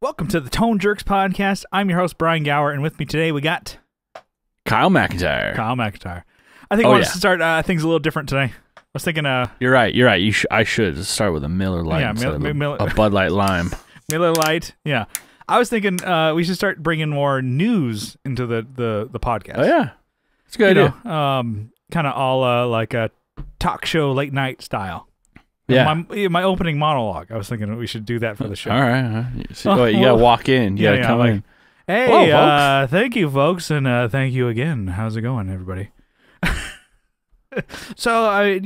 Welcome to the Tone Jerks podcast. I'm your host, Brian Gower, and with me today we got Kyle McIntyre. I think I want to start things a little different today. I was thinking... You're right. I should start with a Miller Lite instead of a Bud Light Lime. Miller Lite, yeah. I was thinking we should start bringing more news into the podcast. Oh, yeah. It's a good idea. Kind of all like a talk show late night style. Yeah. My opening monologue. I was thinking we should do that for the show. All right. So, you got to walk in. You got to come in. Hey, hello, thank you, folks, and thank you again. How's it going, everybody? So,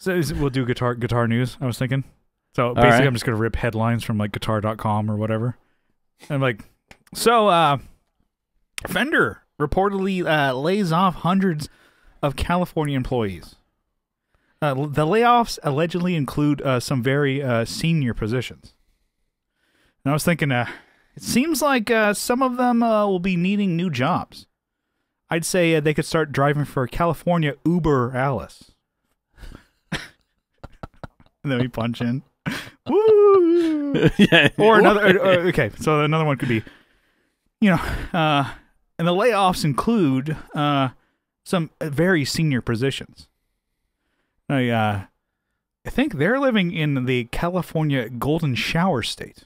we'll do guitar news, I was thinking. So, basically, right. I'm just going to rip headlines from, like, guitar.com or whatever. I'm like, Fender reportedly lays off hundreds of California employees. The layoffs allegedly include some very senior positions. And I was thinking, it seems like some of them will be needing new jobs. I'd say they could start driving for California Uber Alice. And then we punch in. Woo! Yeah. Or another. Okay, so another one could be, and the layoffs include some very senior positions. I think they're living in the California Golden Shower State.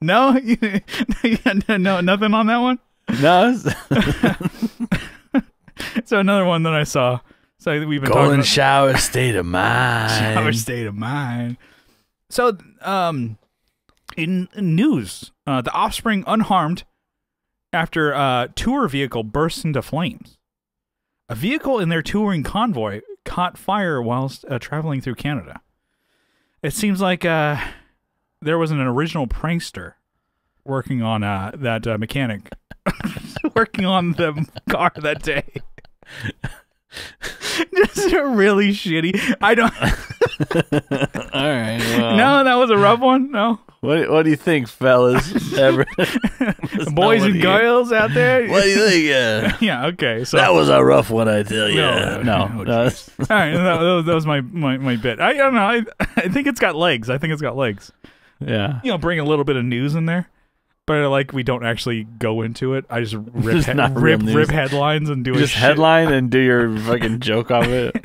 No, no, nothing on that one. No. So another one that I saw. So we've been Golden talking about Shower State of Mind. Shower State of Mind. So, in news, the Offspring unharmed after a tour vehicle burst into flames. A vehicle in their touring convoy caught fire whilst traveling through Canada. It seems like there was an original prankster working on that mechanic working on the car that day. Just really shitty. I don't. All right. Well. No, that was a rough one. No. What do you think, fellas? Boys and girls out there. What do you think? Yeah. Okay. So that was a rough one, I tell you. No. All right. That was my bit. I don't know. I think it's got legs. Yeah. Bring a little bit of news in there, but we don't actually go into it. I just rip headlines and do just headline and do your fucking joke of it.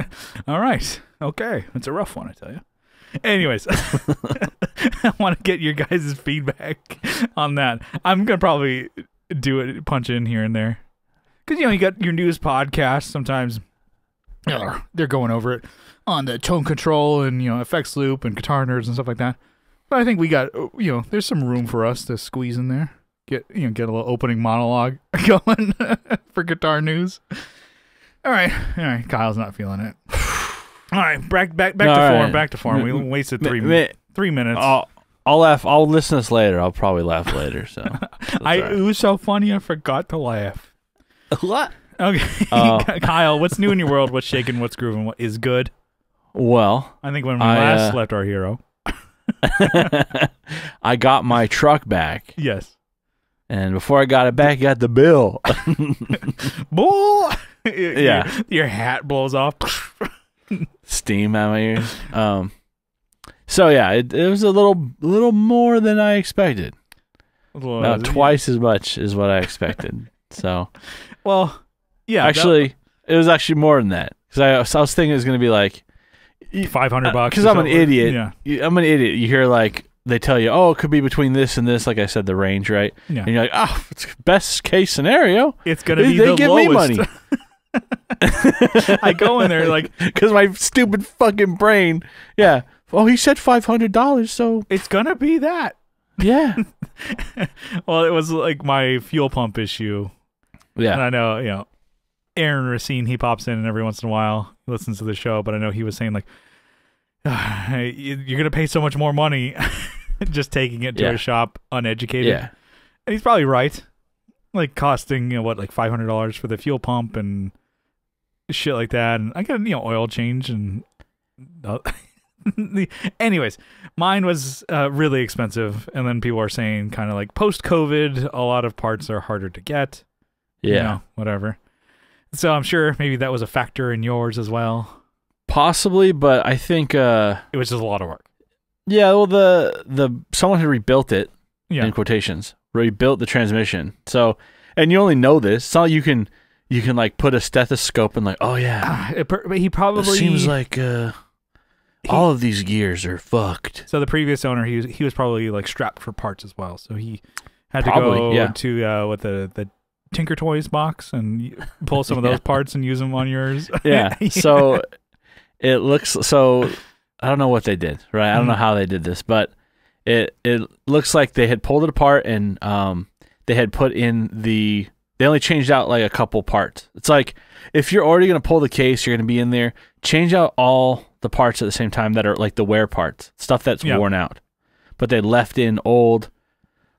All right. Okay. It's a rough one, I tell you. Anyways, I want to get your guys' feedback on that. I'm going to probably punch in here and there. Because, you got your news podcast. Sometimes they're going over it on the tone control and, effects loop and guitar nerds and stuff like that. But I think we got, there's some room for us to squeeze in there. Get a little opening monologue going for guitar news. All right. Kyle's not feeling it. All right, back to form. We wasted 3 minutes. I'll laugh. I'll listen to this later. I'll probably laugh later. So It was so funny I forgot to laugh. What? Okay, Kyle, what's new in your world? What's shaking? What's grooving? What is good? Well, I think when we last left our hero, I got my truck back. Yes, and before I got it back, I got the bill. Bull. Yeah, your hat blows off. Steam out my ears. So yeah, it was a little more than I expected. About twice as much as what I expected. So, well, yeah. Actually, it was actually more than that because I was thinking it was going to be like $500. Because I'm an idiot. Yeah. I'm an idiot. You hear they tell you, oh, it could be between this and this. Like I said, the range, right? Yeah. And you're like, oh, it's best case scenario. It's going to be the give lowest. Me money. I go in there because my stupid fucking brain. Yeah. Oh, he said $500, so it's gonna be that. Yeah. Well, it was like my fuel pump issue. Yeah. And I know, Aaron Racine, he pops in every once in a while, he listens to the show, but I know he was saying you're gonna pay so much more money just taking it to a shop uneducated. Yeah. And he's probably right. Costing $500 for the fuel pump and shit like that, and I got oil change and anyways, mine was really expensive, and then people are saying kind of post COVID, a lot of parts are harder to get. Yeah, whatever. So I'm sure maybe that was a factor in yours as well. Possibly, but I think it was just a lot of work. Yeah, well, the someone had rebuilt it Yeah. in quotations, rebuilt the transmission. So, and you only know this. It's not like you can like put a stethoscope and like, oh yeah, But he probably it seems like all of these gears are fucked. So the previous owner, he was probably like strapped for parts as well. So he had Probably, to yeah. go to with the Tinker Toys box and pull some of those parts and use them on yours. Yeah. So it looks so. I don't know what they did, right? I don't know how they did this, but it looks like they had pulled it apart and they had put in they only changed out like a couple parts. It's like if you're already going to pull the case, you're going to be in there, change out all the parts at the same time that are like the wear parts, stuff that's worn out. But they left in old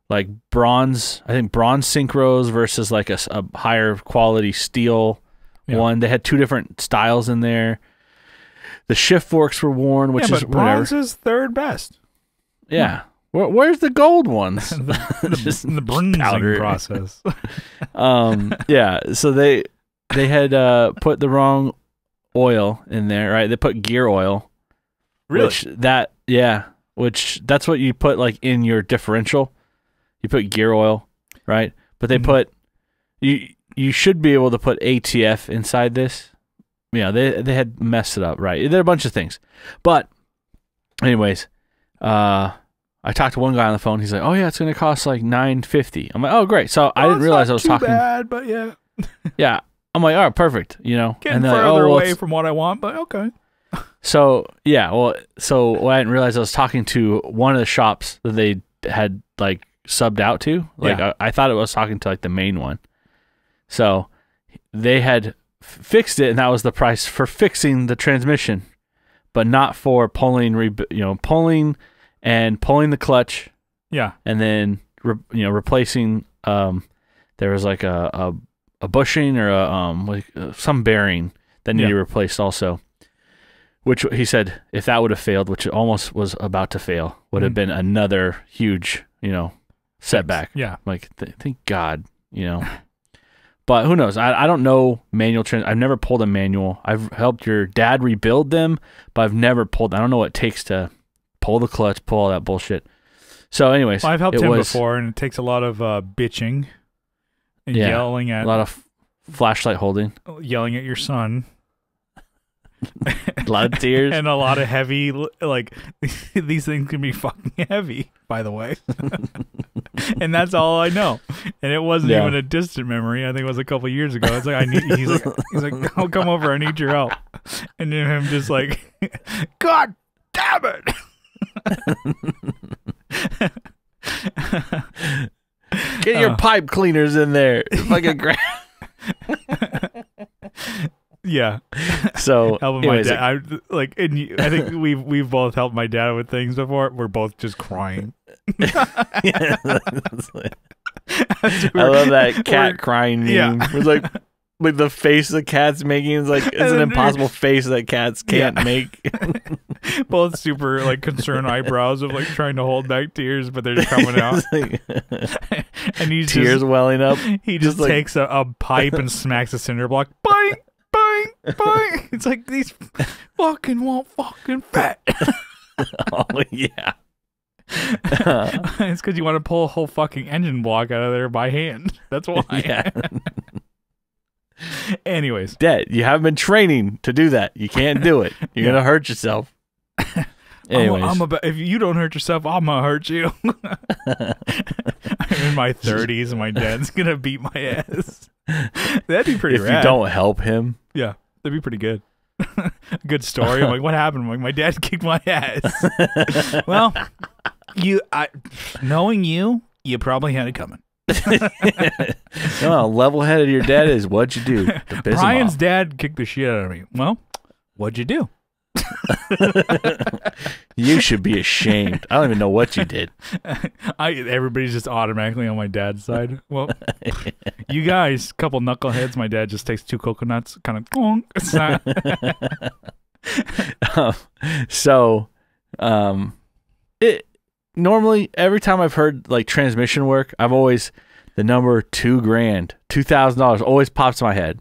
like bronze, I think bronze synchros versus like a higher quality steel one. They had two different styles in there. The shift forks were worn, which is bronze is third best. Yeah. Where's the gold ones? the bronzing process. Yeah. So they had put the wrong oil in there, right? They put gear oil. Really? Which that's what you put like in your differential. You put gear oil, right? But they put you should be able to put ATF inside this. Yeah, they had messed it up, right? There are a bunch of things. But anyways, I talked to one guy on the phone. He's like, "Oh yeah, it's going to cost like $950." I'm like, "Oh, great." So I didn't realize I was talking. Bad, but yeah. Yeah. I'm like, "All right, perfect." You know, getting further away from what I want, but okay. So yeah, well, I didn't realize I was talking to one of the shops that they had like subbed out to. Like I thought it was talking to like the main one. So they had fixed it, and that was the price for fixing the transmission, but not for pulling and pulling the clutch. Yeah, and then replacing. There was like a bushing or some bearing that needed replaced also. Which he said, if that would have failed, which it almost was about to fail, would have been another huge, setback. Yeah. Like, thank God, But who knows? I don't know manual I've never pulled a manual. I've helped your dad rebuild them, but I've never pulled. I don't know what it takes to pull the clutch, pull all that bullshit. So anyways. Well, I've helped him before, and it takes a lot of bitching and yelling at. A lot of flashlight holding. Yelling at your son. A lot of tears. And a lot of heavy, like, these things can be fucking heavy, by the way. And that's all I know. And it wasn't even a distant memory. I think it was a couple years ago. It's like, he's like, I'll come over, I need your help. And then him just like, God damn it. Get your pipe cleaners in there. Fucking Yeah. So helping my dad. I think we've both helped my dad with things before. We're both just crying. I love that cat crying meme. Yeah. It's like the face the cat's making is like it's an impossible face that cats can't make. Both super like concerned eyebrows of like trying to hold back tears, but they're just coming out. And he's tears welling up. He just takes a pipe and smacks a cinder block. Bang! Bang! It's like these fucking won't fucking fit. Oh yeah. It's because you want to pull a whole fucking engine block out of there by hand. That's why. Yeah. Anyways, Dad, you haven't been training to do that. You can't do it. You're gonna hurt yourself. Anyways, if you don't hurt yourself, I'm gonna hurt you. I'm in my 30s and my dad's gonna beat my ass. That'd be pretty rad. If you don't help him. Yeah, that'd be pretty good. Good story. I'm like, what happened? I'm like, my dad kicked my ass. Well, knowing you probably had it coming. No, level-headed your dad is what you do. Brian's dad kicked the shit out of me. Well, what'd you do? You should be ashamed. I don't even know what you did. Everybody's just automatically on my dad's side. Well, you guys, couple knuckleheads. My dad just takes 2 coconuts, kind of. Normally every time I've heard like transmission work, I've always the number $2,000, $2,000 always pops in my head.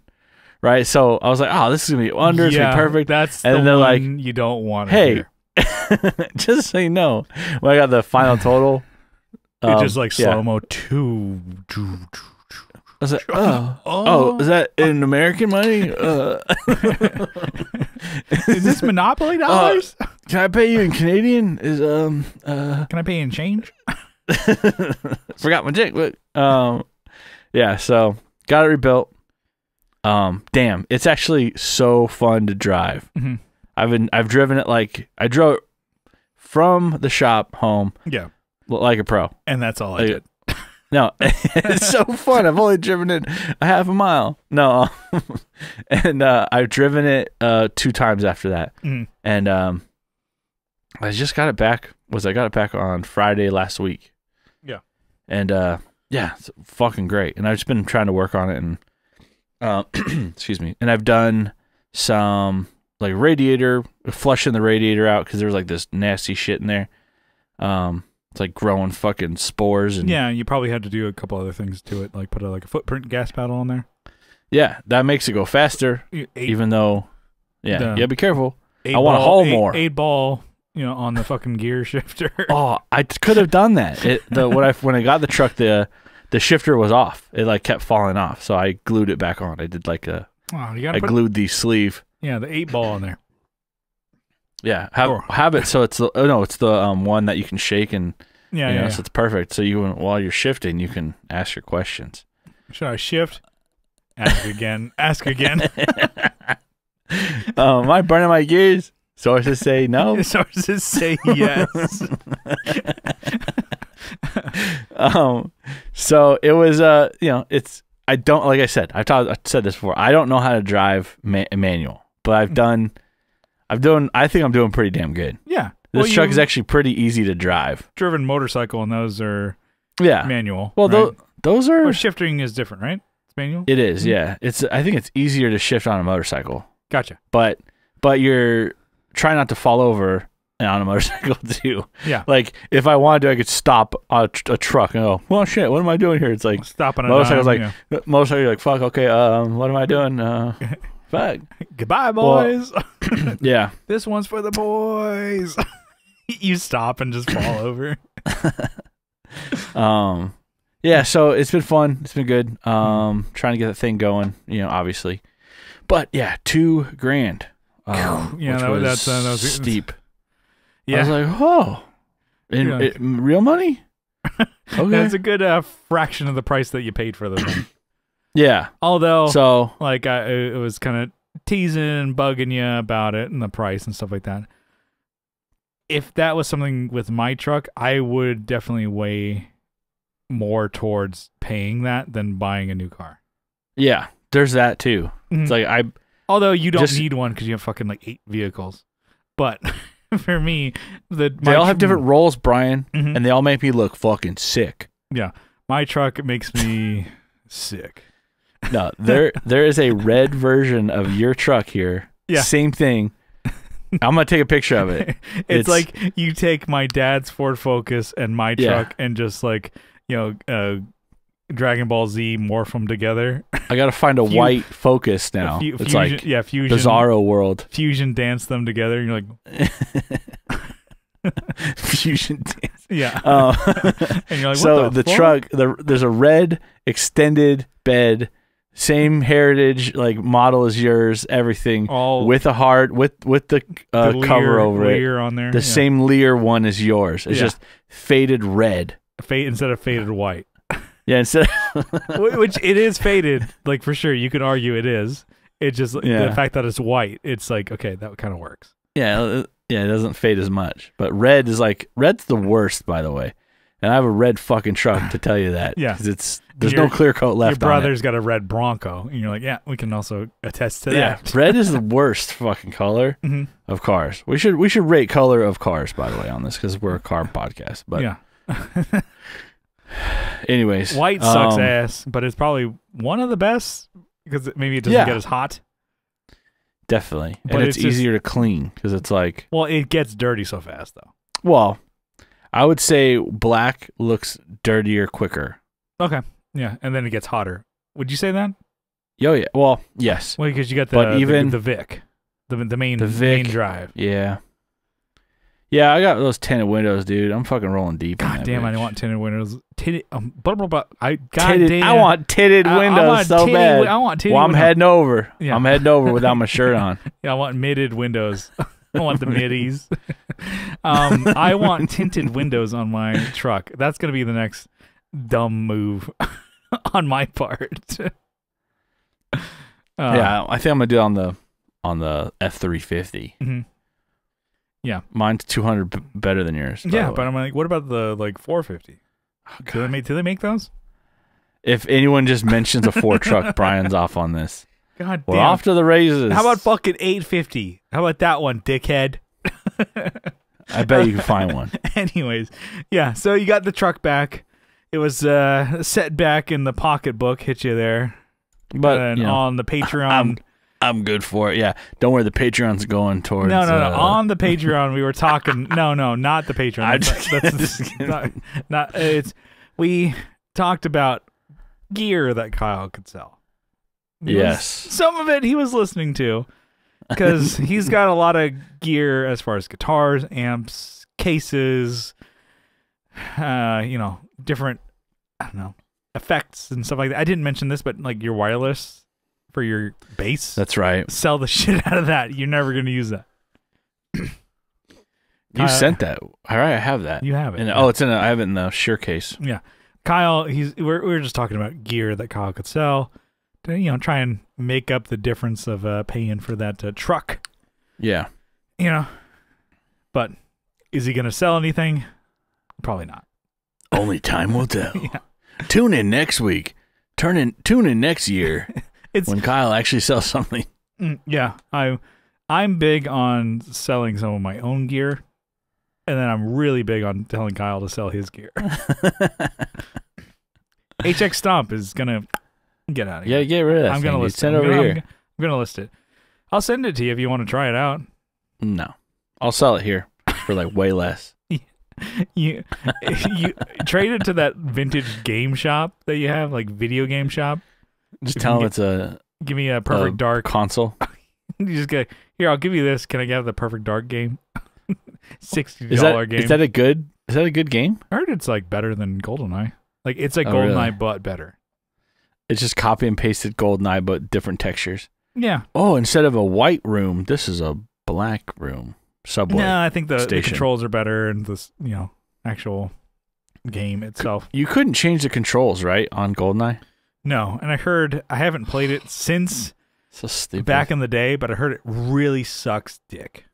right? So I was like, oh, this is gonna be under. It's gonna be perfect. That's and the they're like, you don't want. Hey, just so you know, when I got the final total, it just like yeah. slow-mo. I was like, oh, is that in American money? Is this Monopoly dollars? Can I pay you in Canadian? Can I pay you in change? Forgot my checkbook. Yeah, so got it rebuilt. Damn, it's actually so fun to drive. Mm-hmm. I've driven it like I drove from the shop home. Yeah, like a pro. And that's all I did. No, it's so fun. I've only driven it a half a mile. No, and I've driven it 2 times after that. And I just got it back. I got it back on Friday last week. Yeah, and yeah, it's fucking great. And I've just been trying to work on it, and excuse me. And I've done some like flushing the radiator out because there was like this nasty shit in there. It's like growing fucking spores. And yeah, you probably had to do a couple other things to it, like put a footprint gas pedal on there. Yeah, that makes it go faster. Even though, yeah, be careful. I want to haul more. 8-ball, on the fucking gear shifter. Oh, I could have done that. When I got the truck, the shifter was off. It like kept falling off, so I glued it back on. I did like I glued the sleeve. Yeah, the 8-ball on there. Yeah, have it so it's the one that you can shake and so it's perfect. So while you're shifting, you can ask your questions. Should I shift? Ask again. Ask again. Am I burning my gears? Sources say no. Sources say yes. So it was it's I don't like I said I said this before. I don't know how to drive manual, but I think I'm doing pretty damn good. Yeah. This truck is actually pretty easy to drive. Driven motorcycle, and those are manual. Well, right? those are... Or shifting is different, right? It's manual? It is, yeah. I think it's easier to shift on a motorcycle. Gotcha. But you're trying not to fall over on a motorcycle, too. Yeah. Like, if I wanted to, I could stop a truck and go, well, shit, what am I doing here? It's like... Stopping a motorcycle's motorcycle's like, fuck, okay, what am I doing? Fuck. Goodbye, boys. Well, yeah. This one's for the boys. You stop and just fall over. Yeah, so it's been fun. It's been good. Trying to get that thing going, obviously. But yeah, $2,000. That was steep. Yeah. I was like, oh, real money? Okay. That's a good fraction of the price that you paid for the thing. Yeah. Although, it was kind of teasing and bugging you about it and the price and stuff like that. If that was something with my truck, I would definitely weigh more towards paying that than buying a new car. Yeah, there's that too. Mm-hmm. It's like although you don't need one because you have fucking like 8 vehicles, but for me, they all have different roles, Brian, and they all make me look fucking sick. Yeah, my truck makes me sick. No, there is a red version of your truck here. Yeah, same thing. I'm gonna take a picture of it. It's like you take my dad's Ford Focus and my truck and just like Dragon Ball Z morph them together. I gotta find a white Focus now. It's Fusion, like Fusion Bizarro World. Fusion dance them together, and you're like Fusion dance. Yeah. And you're like, what the truck. There's a red extended bed. Same heritage like model as yours, everything all with the cover over Lear it. On there. The same Lear one as yours. It's just faded red. Instead of faded white. Yeah, instead which it is faded, like for sure. You could argue it is. It just the fact that it's white, it's like, okay, that kind of works. Yeah, it doesn't fade as much. But red's the worst, by the way. And I have a red fucking truck to tell you that. Yeah. Because there's no clear coat left on it. Your brother's got a red Bronco. And you're like, yeah, we can also attest to that. Yeah, red is the worst fucking color of cars. We should rate color of cars, by the way, on this because we're a car podcast. But yeah. Anyways. White sucks ass, but it's probably one of the best because maybe it doesn't get as hot. Definitely. But it's easier to clean because it's like... Well, it gets dirty so fast, though. Well... I would say black looks dirtier quicker. Okay. Yeah, and then it gets hotter. Would you say that? Yo, yeah. Well, yes. Well, because you got But even the Vic, the main drive. Yeah. Yeah, I got those tinted windows, dude. I'm fucking rolling deep. God damn, I want tinted windows. I want tinted windows so bad. I want tinted. Well, I'm heading over. Yeah. I'm heading over without my shirt on. Yeah, I want mitted windows. I want the middies. I want tinted windows on my truck. That's gonna be the next dumb move on my part. Yeah, I think I'm gonna do it on the F350. Mm-hmm. Yeah, mine's 200 better than yours. Yeah, but I'm like, what about the 450? Oh, do they make those? If anyone just mentions a Ford truck, Brian's off on this. God damn. We're off to the races. How about fucking 850? How about that one, dickhead? I bet you can find one. Anyways, yeah. So you got the truck back. It was set back in the pocketbook. Hit you there. But on the Patreon. I'm good for it. Yeah. Don't worry. The Patreon's going towards. No. On the Patreon, we were talking. No, not the Patreon. We talked about gear that Kyle could sell. Yes. Some of it he was listening to because he's got a lot of gear as far as guitars, amps, cases, different, I don't know, effects and stuff like that. I didn't mention this, but like your wireless for your bass. That's right. Sell the shit out of that. You're never going to use that. You sent that. All right, I have that. You have it. And, it's in. I have it in the Sure case. Yeah, Kyle. We're just talking about gear that Kyle could sell to try and make up the difference of paying for that truck. Yeah. But is he going to sell anything? Probably not. Only time will tell. Yeah. Tune in next week. Tune in next year when Kyle actually sells something. Yeah, I'm big on selling some of my own gear, and then I'm really big on telling Kyle to sell his gear. HX Stomp is gonna get out of here. Yeah, get rid of that. I'm gonna list it. Send it over here. I'm gonna list it. I'll send it to you if you want to try it out. No, I'll sell it here for way less. You trade it to that vintage game shop that you have, like video game shop. Just tell them it's a. Give me a Perfect Dark console. You just go here. I'll give you this. Can I have the Perfect Dark game? $60 game. Is that a good game? I heard it's like better than GoldenEye. Like it's like GoldenEye really? But better. It's just copy and pasted GoldenEye but different textures. Yeah. Oh, instead of a white room, this is a black room. Subway. No, I think the controls are better and this, actual game itself. You couldn't change the controls, right, on GoldenEye? No, and I haven't played it since so stupid. Back in the day, but I heard it really sucks dick.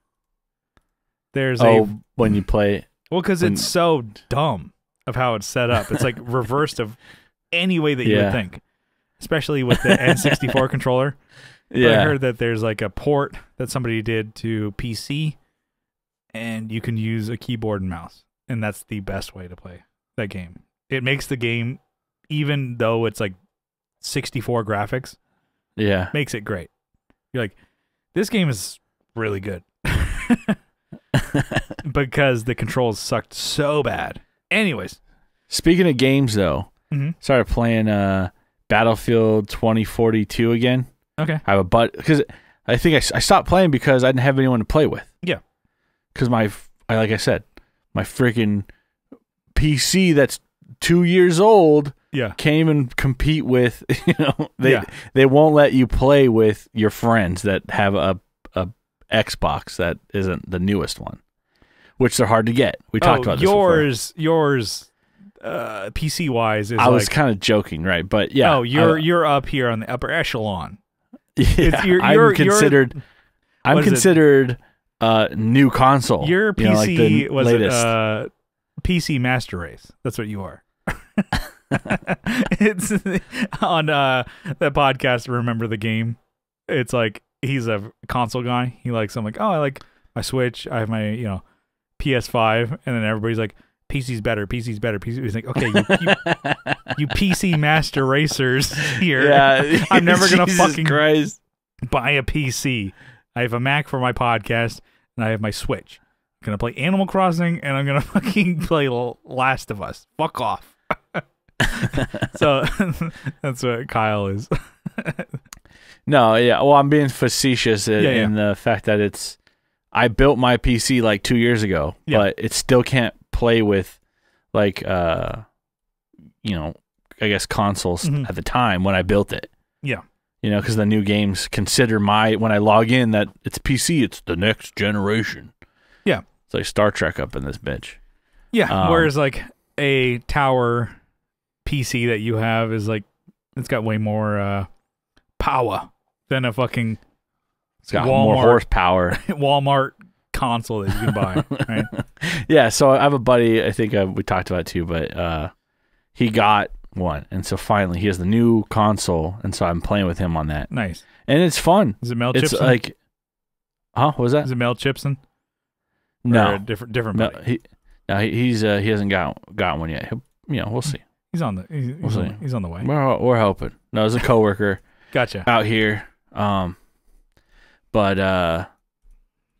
When you play. Well, because it's so dumb of how it's set up. It's like reversed of any way that you would think, especially with the N64 controller. Yeah. But I heard that there's like a port that somebody did to PC, and you can use a keyboard and mouse, and that's the best way to play that game. It makes the game, even though it's like 64 graphics, makes it great. You're like, this game is really good. Because the controls sucked so bad. Anyways. Speaking of games, though, started playing Battlefield 2042 again. Okay. I have because I think I stopped playing because I didn't have anyone to play with. Yeah. Because like I said, my freaking PC that's 2 years old can't even compete with, they won't let you play with your friends that have a Xbox that isn't the newest one, which they're hard to get. We talked about this before. Yours PC wise is I was kind of joking, right? But yeah. Oh, you're up here on the upper echelon. Yeah, I'm considered new console. Your PC was it PC Master Race. That's what you are. It's on the podcast Remember the Game. It's like he's a console guy. He likes, I'm like, oh, I like my Switch. I have my PS5, and then everybody's like, PC's better. PC's better. PC. He's like, okay, you PC Master Racers here. Yeah, I'm never gonna fucking buy a PC. I have a Mac for my podcast, and I have my Switch. I'm gonna play Animal Crossing, and I'm gonna fucking play Last of Us. Fuck off. So that's what Kyle is. No, yeah. Well, I'm being facetious in the fact that I built my PC like 2 years ago, but it still can't play with like I guess consoles at the time when I built it. Yeah. Because the new games consider when I log in that it's PC, it's the next generation. Yeah. It's like Star Trek up in this bitch. Yeah. Whereas like a tower PC that you have is like, it's got way more power than a fucking it's got more horsepower Walmart console that you can buy. Right? Yeah. So I have a buddy, I think we talked about it too, but he got one, and so finally he has the new console, and so I'm playing with him on that. Nice. And it's fun. Is it Mel Gibson? It's like, what was that? Is it Mel Gibson? No, or a different buddy? He hasn't got one yet. We'll see. He's on the he's on the way. We're hoping. No, it's a coworker. Gotcha. Out here. But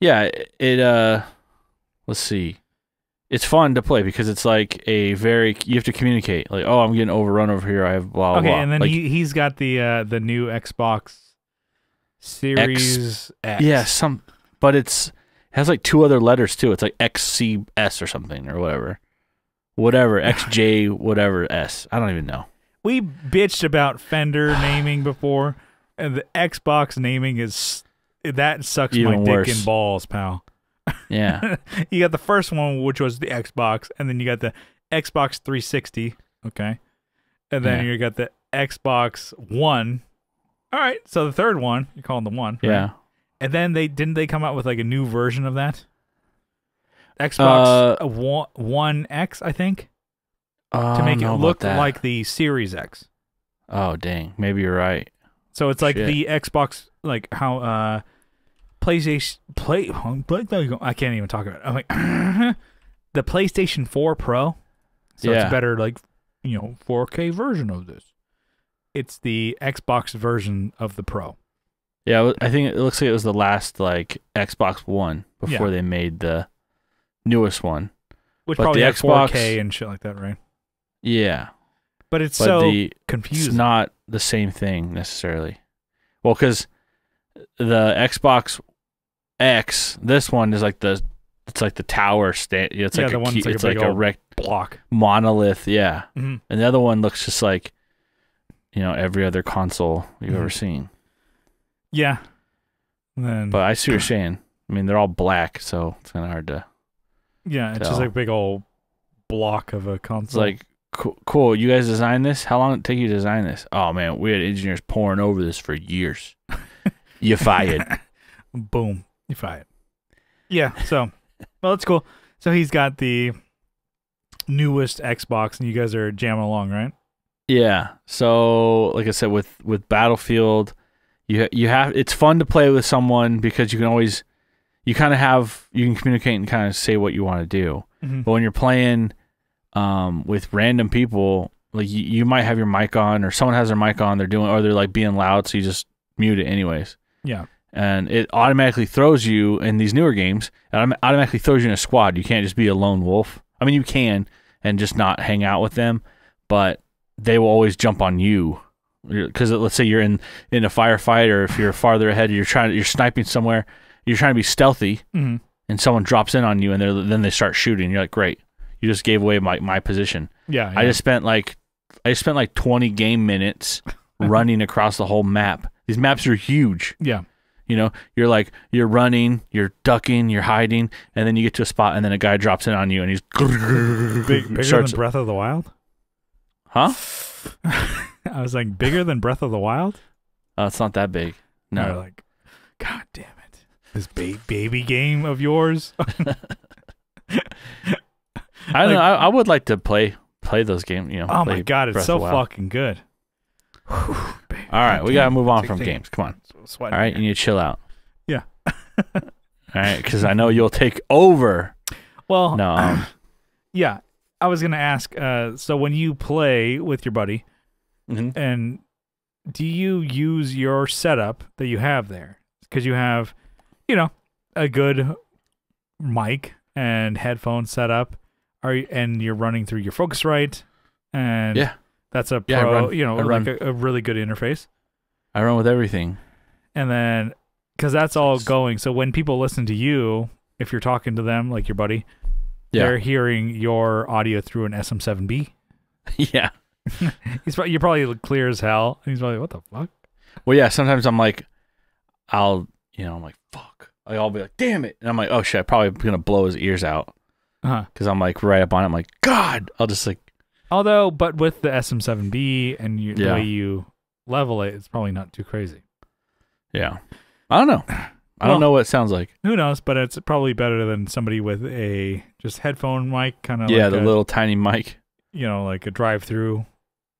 yeah, let's see. It's fun to play because it's like you have to communicate. Like, oh, I'm getting overrun over here. I have blah blah. Okay, and then like, he's got the new Xbox Series X. Yeah, but it has like 2 other letters too. It's like XCS or something or whatever. XJ whatever S. I don't even know. We bitched about Fender naming before, and the Xbox naming that sucks even my worse. dick and balls, pal. Yeah. You got the first one, which was the Xbox, and then you got the Xbox 360, okay? And then you got the Xbox One. All right, so the third one, you're calling the One. Right? Yeah. And then didn't they come out with like a new version of that? Xbox One X, I think, to make it look like the Series X. Oh, dang. Maybe you're right. So it's like the Xbox, like how PlayStation I can't even talk about it. I'm like the PlayStation 4 Pro. So it's better, like 4K version of this. It's the Xbox version of the Pro. Yeah, I think it looks like it was the last like Xbox One before they made the newest one. Which probably had Xbox 4K and shit like that, right? Yeah. But it's so confusing. It's not the same thing necessarily. Well, because the Xbox X, this one is like the tower stand. It's like it's like a rect block monolith. Yeah, and the other one looks just like every other console you've ever seen. Yeah, but I see what you're saying. I mean, they're all black, so it's kind of hard to. Yeah, it's just like a big old block of a console. It's like cool. You guys designed this? How long did it take you to design this? Oh man, we had engineers pouring over this for years. You fired. Boom. You fired. Yeah. So, well, that's cool. So he's got the newest Xbox, and you guys are jamming along, right? Yeah. So, like I said, with Battlefield, you have it's fun to play with someone because you can communicate and kind of say what you want to do. Mm-hmm. But when you're playing with random people, like you might have your mic on, or someone has their mic on, or they're like being loud, so you just mute it anyways. Yeah. And it automatically throws you in these newer games. It automatically throws you in a squad. You can't just be a lone wolf. I mean, you can and just not hang out with them, but they will always jump on you. Because let's say you're in a firefight, or if you're farther ahead, you're sniping somewhere. You're trying to be stealthy, and someone drops in on you, and then they start shooting. You're like, great, you just gave away my position. Yeah. I just spent like 20 game minutes running across the whole map. These maps are huge. Yeah. You're running, you're ducking, you're hiding, and then you get to a spot, and then a guy drops in on you, and he's bigger than Breath of the Wild? Huh? I was like, bigger than Breath of the Wild? Oh, it's not that big. No. You're like, God damn it. This baby game of yours. I don't know. I would like to play those games. Oh my God, it's so fucking good. All right, we gotta move on from games. Come on. All right, you need to chill out. Yeah. All right, because I know you'll take over. Well, no. Yeah, I was gonna ask. So when you play with your buddy, and do you use your setup that you have there? Because you have, a good mic and headphone setup, and you're running through your Focusrite, and that's a pro. I run like a really good interface. I run with everything. And then, because that's all going. So when people listen to you, if you're talking to them, like your buddy, they're hearing your audio through an SM7B. Yeah. You're probably clear as hell. He's probably, what the fuck? Well, yeah, sometimes I'm like, I'm like, fuck. Like, I'll be like, damn it. And I'm like, oh shit, I'm probably going to blow his ears out. Because I'm like right up on it. I'm like, God. I'll just like. Although, but with the SM7B and the way you level it, it's probably not too crazy. Yeah. I don't know. I don't know what it sounds like. Who knows? But it's probably better than somebody with a just headphone mic, kind of the little tiny mic. Like a drive-through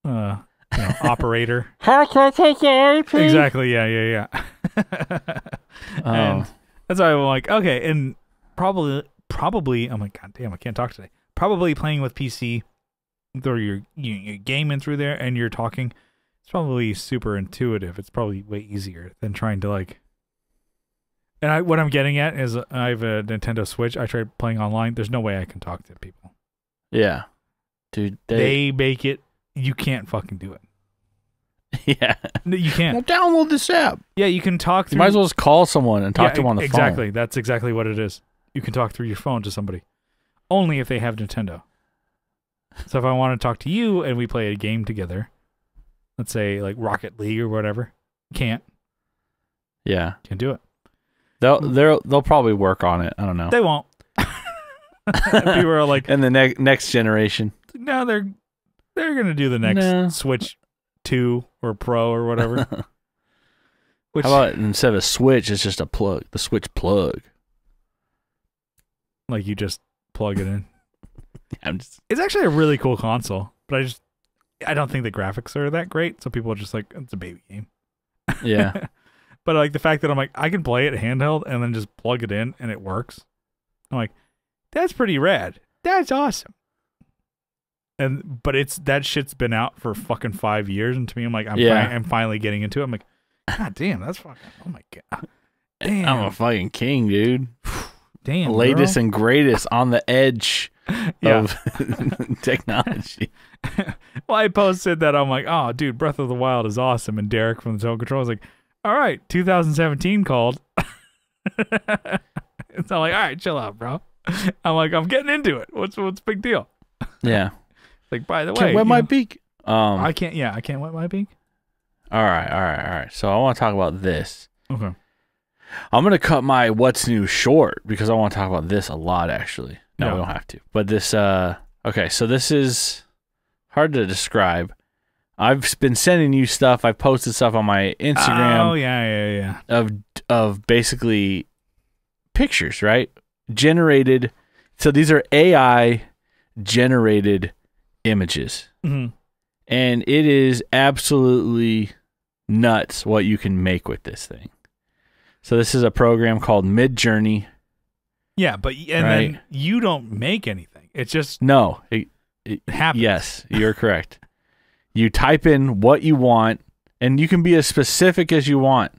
operator. Exactly. Yeah. And that's why I'm like, okay, and probably. Oh my god, damn! I can't talk today. Probably playing with PC, or you're gaming through there, and you're talking. It's probably super intuitive. It's probably way easier than trying to like. And what I'm getting at is I have a Nintendo Switch. I tried playing online. There's no way I can talk to people. Yeah, dude. They make it. You can't fucking do it. Yeah, you can't. Well, download this app. Yeah, you can talk through. You might as well just call someone and talk to them on the phone. Exactly. That's exactly what it is. You can talk through your phone to somebody. Only if they have Nintendo. So if I want to talk to you and we play a game together, let's say like Rocket League or whatever, can't. Yeah. Can't do it. They'll probably work on it. I don't know. They won't. People are like, and the next generation. No, they're gonna do the next Switch 2 or Pro or whatever. How about instead of a Switch, it's just a plug, the Switch plug. Like you just plug it in. It's actually a really cool console, but I don't think the graphics are that great. So people are just like, it's a baby game. Yeah. But like the fact that I'm like, I can play it handheld and then just plug it in and it works. I'm like, that's pretty rad. That's awesome. But that shit's been out for fucking 5 years, and to me, I'm like, I'm finally getting into it. I'm like, god damn, that's fucking. Oh my god. Damn. I'm a fucking king, dude. Damn, latest and greatest on the edge of technology. Well, I posted that. I'm like, oh, dude, Breath of the Wild is awesome. And Derek from the Tone Control was like, all right, 2017 called. It's not like, all right, chill out, bro. I'm like, I'm getting into it. What's the big deal? Yeah. Like, by the way, can't wet my beak. I can't. Yeah, I can't wet my beak. All right. So I want to talk about this. Okay. I'm gonna cut my what's new short because I want to talk about this a lot. Actually, no, we don't have to. But this, okay. So this is hard to describe. I've been sending you stuff. I've posted stuff on my Instagram. Oh yeah. Of basically pictures, right? Generated. So these are AI generated images, and it is absolutely nuts what you can make with this thing. So this is a program called Midjourney. Yeah, but then you don't make anything. It's just it happens. Yes, you're correct. You type in what you want, and you can be as specific as you want,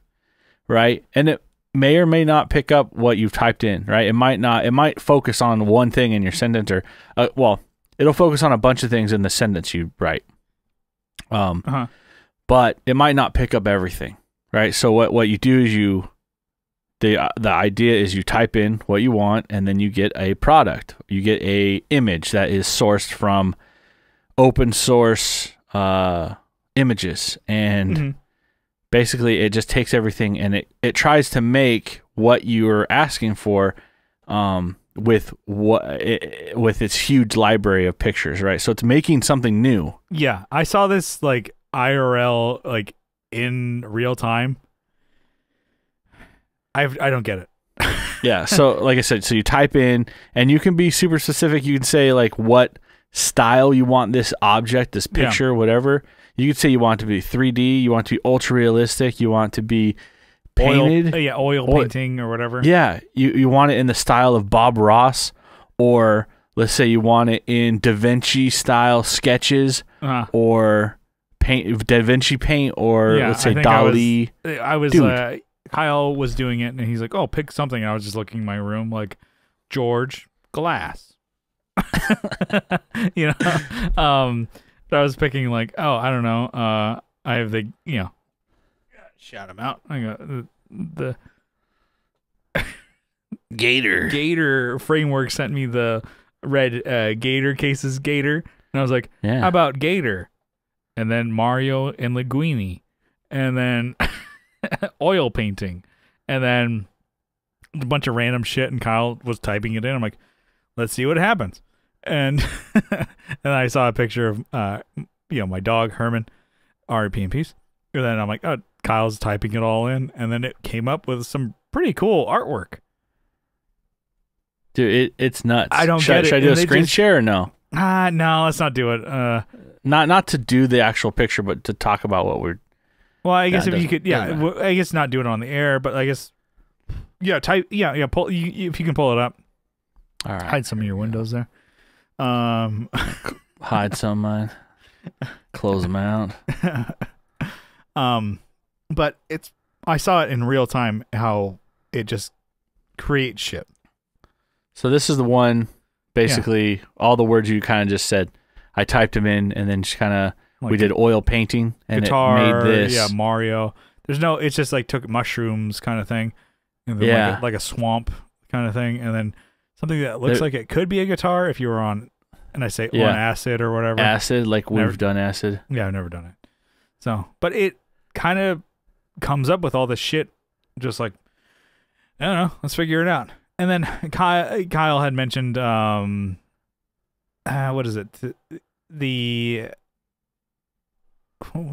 right? And it may or may not pick up what you've typed in, right? It might not. It might focus on one thing in your sentence, or it'll focus on a bunch of things in the sentence you write. But it might not pick up everything, right? So what you do is the idea is you type in what you want, and then you get a product. You get a image that is sourced from open source images, and basically it just takes everything and it tries to make what you're asking for with its huge library of pictures, right? So it's making something new. Yeah, I saw this like IRL, like in real time. I don't get it. Yeah, so like I said, so you type in, and you can be super specific. You can say like what style you want this object, this picture, whatever. You could say you want it to be 3D, you want it to be ultra realistic, you want it to be painted. Oil painting or whatever. Yeah, you want it in the style of Bob Ross, or let's say you want it in Da Vinci style sketches, or Da Vinci paint, or let's say Dali. I was Kyle was doing it, and he's like, "Oh, pick something." And I was just looking in my room, like George Glass, you know. But I was picking like, oh, I don't know. I have the shout him out. I got the Gator. Gator Framework sent me the red Gator cases Gator, and I was like, Yeah. how about Gator? And then Mario and Linguini, and then oil painting, and then a bunch of random shit. And Kyle was typing it in. I'm like, let's see what happens. And and I saw a picture of my dog Herman, R.I.P. in peace. And then I'm like, oh, Kyle's typing it all in, and then it came up with some pretty cool artwork. Dude, it's nuts. I don't get it. Should I do a screen share or no? No, let's not do it. Not to do the actual picture, but to talk about what we're. Well, I guess if you could, I guess not do it on the air, but I guess, pull if you can pull it up. All right. Hide some of your windows there. Hide some of mine. Close them out. But I saw it in real time how it just creates shit. So this is the one, basically, all the words you kind of just said. I typed them in, and then just kind of, we did oil painting, and guitar, it made this. Yeah, Mario. It's just like took mushrooms kind of thing, and then like a swamp kind of thing, and then something that looks like it could be a guitar if you were on, and I say on acid or whatever. Acid, like we've done acid. Yeah, I've never done it. So, but it kind of comes up with all this shit, just like, I don't know, let's figure it out. And then Kyle had mentioned, what is it?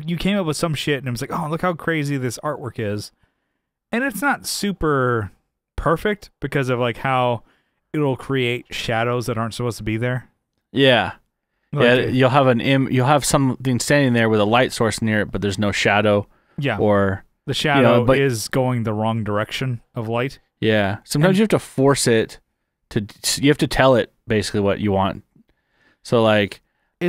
You came up with some shit, and it was like, oh, look how crazy this artwork is. And it's not super perfect because of like how it'll create shadows that aren't supposed to be there. Yeah. You'll have something standing there with a light source near it, but there's no shadow. Yeah. Or the shadow is going the wrong direction of light. Yeah. Sometimes you have to force it you have to tell it basically what you want. So like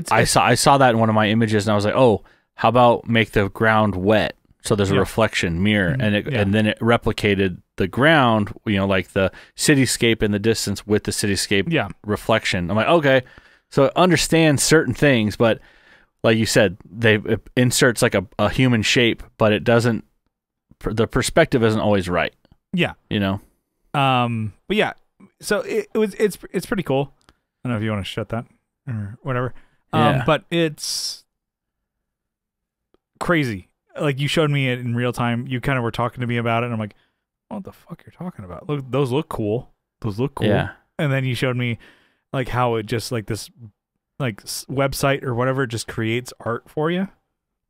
I saw that in one of my images, and I was like, oh, how about make the ground wet so there's a reflection mirror, and then it replicated the ground, like the cityscape in the distance with the cityscape reflection. I'm like, okay, so it understands certain things, but like you said, it inserts like a human shape, but it doesn't. The perspective isn't always right. Yeah, but yeah, so it's pretty cool. I don't know if you want to shut that or whatever. But it's crazy. Like, you showed me it in real time. You kind of were talking to me about it, and I'm like, what the fuck you're talking about? Look, those look cool. Yeah. And then you showed me like how it just like this like website or whatever just creates art for you.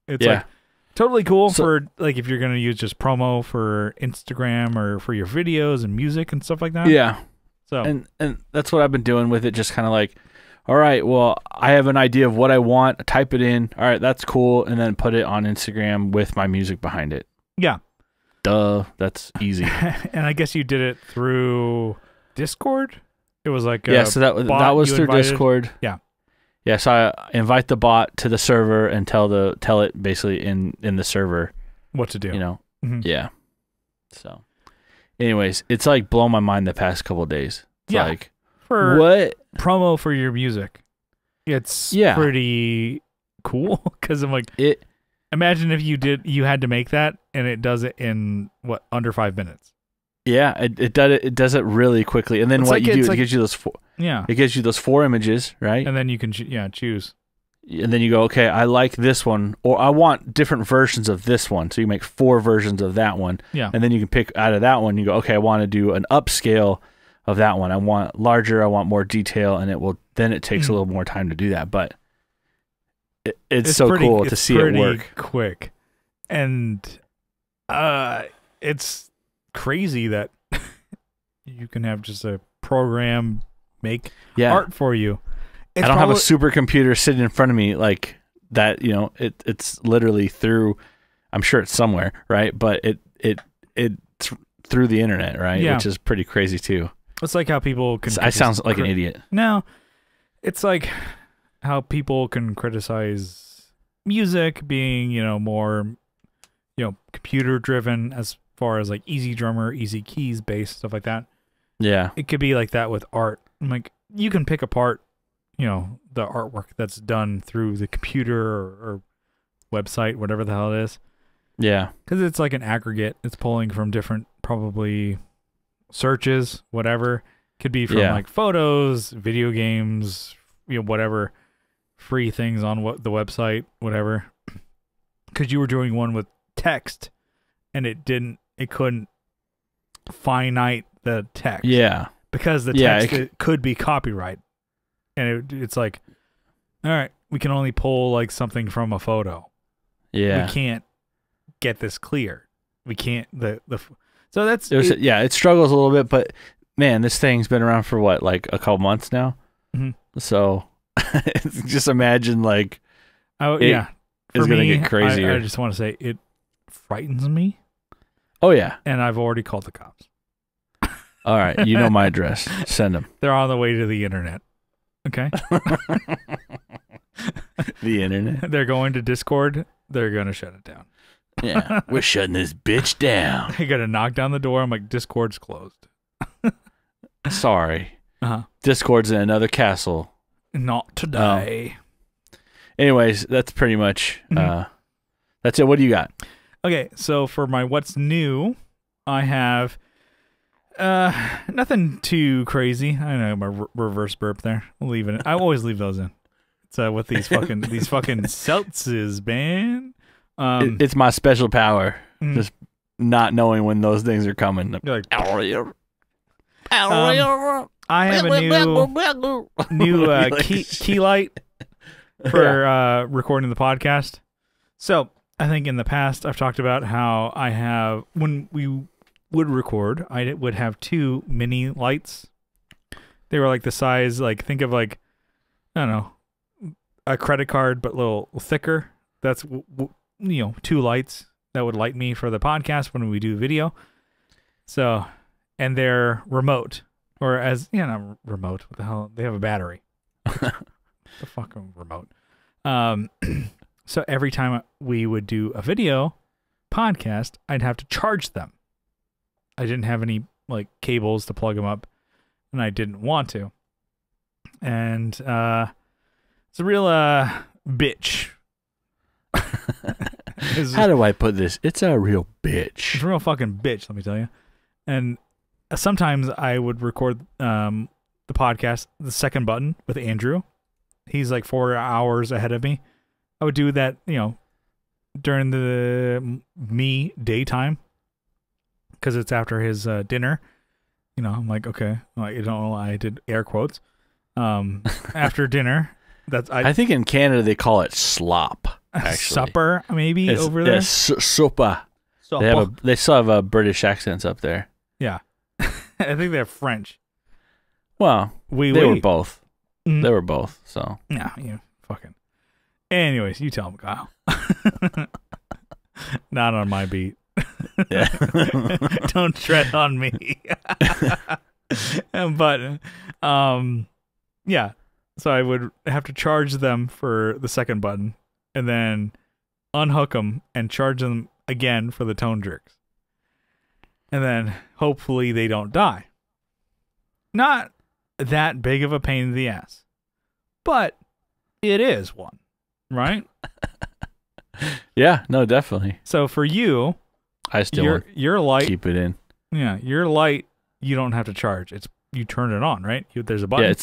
It's like totally cool for like if you're gonna use just promo for Instagram or for your videos and music and stuff like that. Yeah. So and that's what I've been doing with it. Just kind of like, all right, well, I have an idea of what I want. Type it in. All right, that's cool, and then put it on Instagram with my music behind it. Yeah. Duh, that's easy. And I guess you did it through Discord. It was like so that was through Discord. Yeah. Yeah, so I invite the bot to the server and tell it basically in the server what to do. Yeah. So, anyways, it's like blown my mind the past couple of days. It's like, for what promo for your music? It's pretty cool because I'm like, imagine if you had to make that and it does it in under 5 minutes. Yeah, it does it really quickly, and then it gives you those four. Yeah, it gives you those 4 images, right? And then you can choose. And then you go, okay, I like this one, or I want different versions of this one. So you make 4 versions of that one. Yeah, and then you can pick out of that one. You go, okay, I want to do an upscale of that one. I want larger. I want more detail, and it takes a little more time to do that, but it's so cool to see it work quick, and it's crazy that you can have just a program make art for you. I don't have a supercomputer sitting in front of me like that. It's literally through. I'm sure it's somewhere, right? But it's through the internet, right? Yeah. Which is pretty crazy too. It's like how people can. I sound like an idiot. No, it's like how people can criticize music being, more, computer driven as far as like easy drummer, easy keys based, stuff like that. Yeah. It could be like that with art. I'm like, you can pick apart, the artwork that's done through the computer or website, whatever the hell it is. Yeah. Because it's like an aggregate. It's pulling from different, probably, searches, whatever. Could be from like photos, video games, whatever free things on the website, whatever. Because you were doing one with text, and it couldn't finite the text. Yeah. Because the text it could be copyright. And it's like, all right, we can only pull like something from a photo. Yeah. We can't get this clear. We can't so that's it struggles a little bit, but man, this thing's been around for what, like a couple months now. So just imagine like it's gonna get crazier. I just want to say it frightens me. Oh yeah, and I've already called the cops. All right, you know my address. Send them. They're on the way to the internet. Okay. The internet. They're going to Discord. They're gonna shut it down. Yeah, we're shutting this bitch down. I gotta knock down the door. I'm like, Discord's closed. Sorry. Discord's in another castle. Not today. Anyways, that's pretty much that's it. What do you got? Okay, so for my what's new, I have nothing too crazy. I know my reverse burp there. We'll leave it. I always leave those in. So with these fucking seltzes, man. It's my special power. Just not knowing when those things are coming. You're like, I have a new key light for recording the podcast. So I think in the past I've talked about how I have, when we would record, I would have 2 mini lights. They were like the size, like think of like, I don't know, a credit card but a little thicker. That's 2 lights that would light me for the podcast when we do video. So, and they're remote, or as not remote. What the hell? They have a battery. The fucking remote. So every time we would do a video podcast, I'd have to charge them. I didn't have any like cables to plug them up, and I didn't want to. And it's a real bitch. How do I put this? It's a real bitch. It's a real fucking bitch, let me tell you. And sometimes I would record the podcast, the second button with Andrew. He's like 4 hours ahead of me. I would do that, during the daytime, because it's after his dinner. I'm like, okay, I don't know. I did air quotes. After dinner. I think in Canada they call it slop. Actually. Supper, maybe over there. Sopa. They still have a British accents up there. Yeah, I think they're French. Well, they were both. They were both. So yeah, fucking. Anyways, you tell them, Kyle. Not on my beat. Yeah. Don't tread on me. But yeah. So I would have to charge them for the second button, and then unhook them and charge them again for the tone jerks. And then hopefully they don't die. Not that big of a pain in the ass, but it is one, right? Yeah, no, definitely. So for you, I still your light, keep it in. Yeah, your light, you don't have to charge. You turn it on, right? There's a button. Yeah,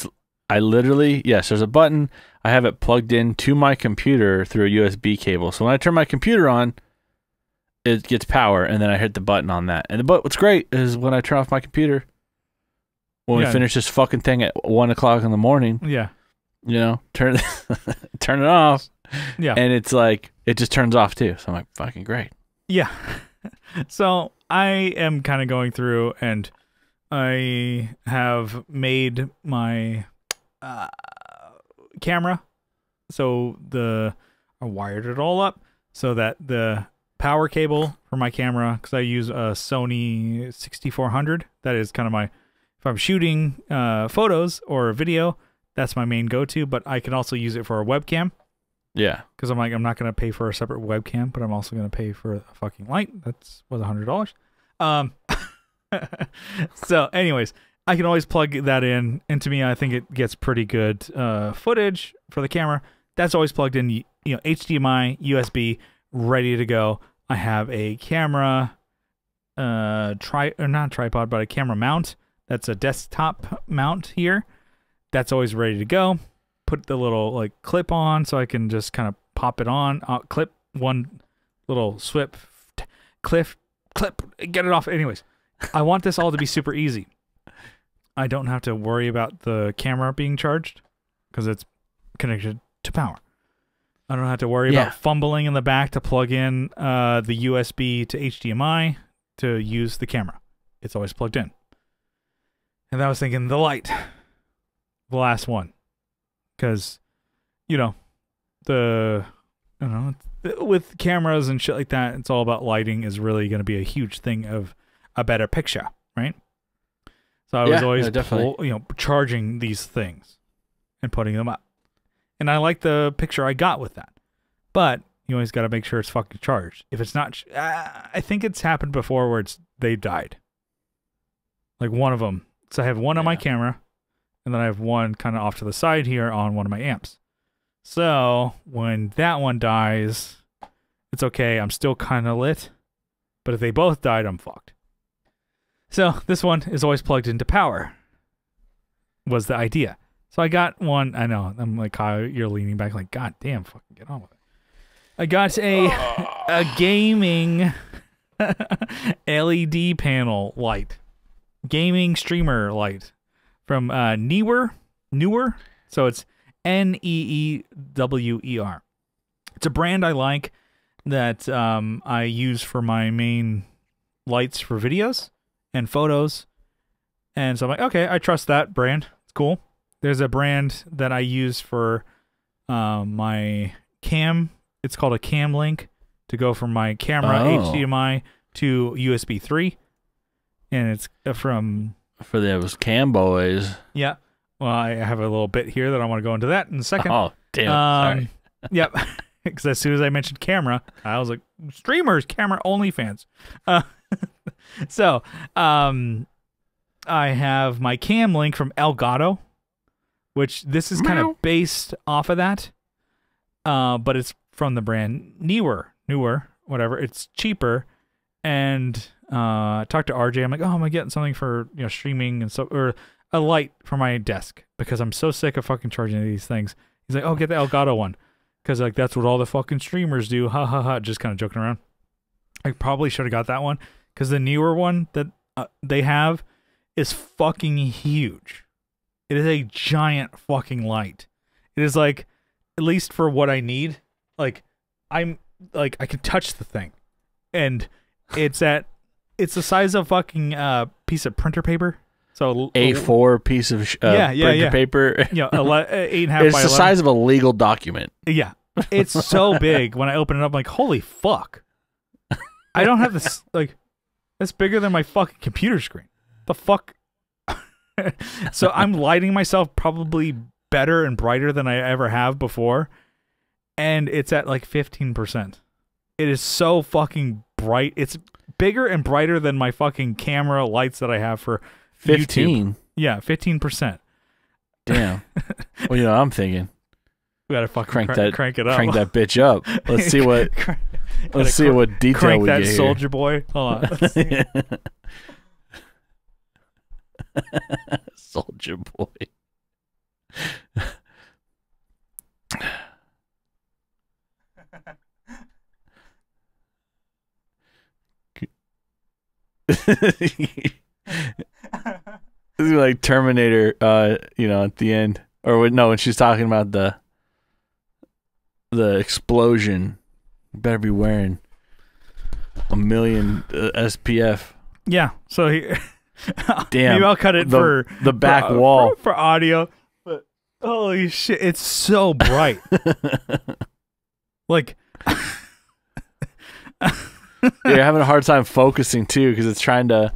there's a button. I have it plugged in to my computer through a USB cable. So when I turn my computer on, it gets power, and then I hit the button on that. But what's great is when I turn off my computer, when we finish this fucking thing at 1 o'clock in the morning, turn it off, and it's like it just turns off too. So I'm like, fucking great. Yeah. So I am kind of going through, and I have made my camera, so I wired it all up so that the power cable for my camera, because I use a Sony 6400, that is kind of my, if I'm shooting photos or a video, that's my main go-to, but I can also use it for a webcam. Yeah, because I'm like, I'm not going to pay for a separate webcam, but I'm also going to pay for a fucking light. Was $100. So anyways, I can always plug that in, and to me, I think it gets pretty good footage for the camera. That's always plugged in, HDMI, USB, ready to go. I have a camera, not tripod, but a camera mount. That's a desktop mount here. That's always ready to go. Put the little like clip on so I can just kind of pop it on. Clip one little clip, get it off. Anyways, I want this all to be super easy. I don't have to worry about the camera being charged because it's connected to power. I don't have to worry about fumbling in the back to plug in the USB to HDMI to use the camera. It's always plugged in. And I was thinking the light, the last one, because, with cameras and shit like that, it's all about lighting is really going to be a huge thing of a better picture, right? So I was always charging these things and putting them up. And I like the picture I got with that. But you always got to make sure it's fucking charged. If it's not, I think it's happened before where they died. Like one of them. So I have one on my camera, and then I have one kind of off to the side here on one of my amps. So when that one dies, it's okay. I'm still kind of lit. But if they both died, I'm fucked. So this one is always plugged into power. Was the idea. So I got one. I know. I'm like, Kyle, you're leaning back like, God damn, fucking get on with it. I got a gaming LED panel light. Gaming streamer light from Newer. So it's Neewer. It's a brand I like that I use for my main lights for videos and photos. And so I'm like, okay, I trust that brand. It's cool. There's a brand that I use for my cam. It's called a Cam Link to go from my camera HDMI to USB 3. And it's from... For those cam boys. Yeah. Well, I have a little bit here that I want to go into that in a second. Oh, damn it. Sorry. Yep. Because as soon as I mentioned camera, I was like, streamers, camera, OnlyFans. So, I have my Cam Link from Elgato, which this is kind of based off of that. But it's from the brand Newer, whatever. It's cheaper. And I talked to RJ. I'm like, oh, am I getting something for streaming and stuff, or a light for my desk because I'm so sick of fucking charging these things. He's like, oh, get the Elgato one because like that's what all the fucking streamers do. Ha ha ha. Just kind of joking around. I probably should have got that one because the Newer one that they have is fucking huge. It is a giant fucking light. It is like, at least for what I need, like I'm like I can touch the thing, and it's the size of fucking piece of printer paper. So A4 piece of printer paper. 8.5 it's by 11. The size of a legal document. Yeah, it's so big. When I open it up, I'm like, holy fuck! I don't have this like. That's bigger than my fucking computer screen. The fuck. So I'm lighting myself probably better and brighter than I ever have before, and it's at like 15%. It is so fucking bright. It's bigger and brighter than my fucking camera lights that I have for 15. YouTube. Yeah, 15%. Damn. Well, I'm thinking. We gotta fucking crank it up. Crank that bitch up. Let's see what. Let's see what detail crank we that get Soldier here. Boy. Hold on. Let's see. Soldier Boy. This is like Terminator, at the end, or when she's talking about the explosion. You better be wearing 1 million SPF. Yeah. So damn. Maybe I'll cut it for the back wall for audio. But holy shit, it's so bright. Like. You're having a hard time focusing too because it's trying to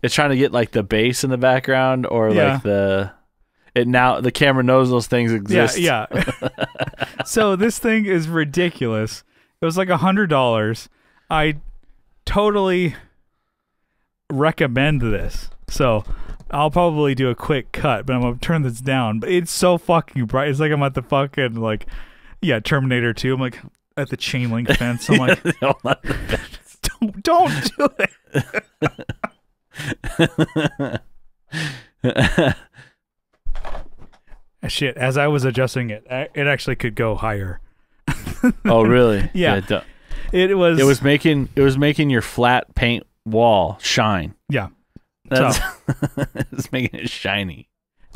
get like the bass in the background or like the camera knows those things exist. Yeah. So this thing is ridiculous. It was like $100. I totally recommend this. So I'll probably do a quick cut, but I'm gonna turn this down. But it's so fucking bright. It's like I'm at the fucking Terminator 2. I'm like, at the chain link fence. I'm like, don't do it. Shit, as I was adjusting it, it actually could go higher. Oh, really? Yeah. It was making your flat paint wall shine. Yeah. It's making it shiny.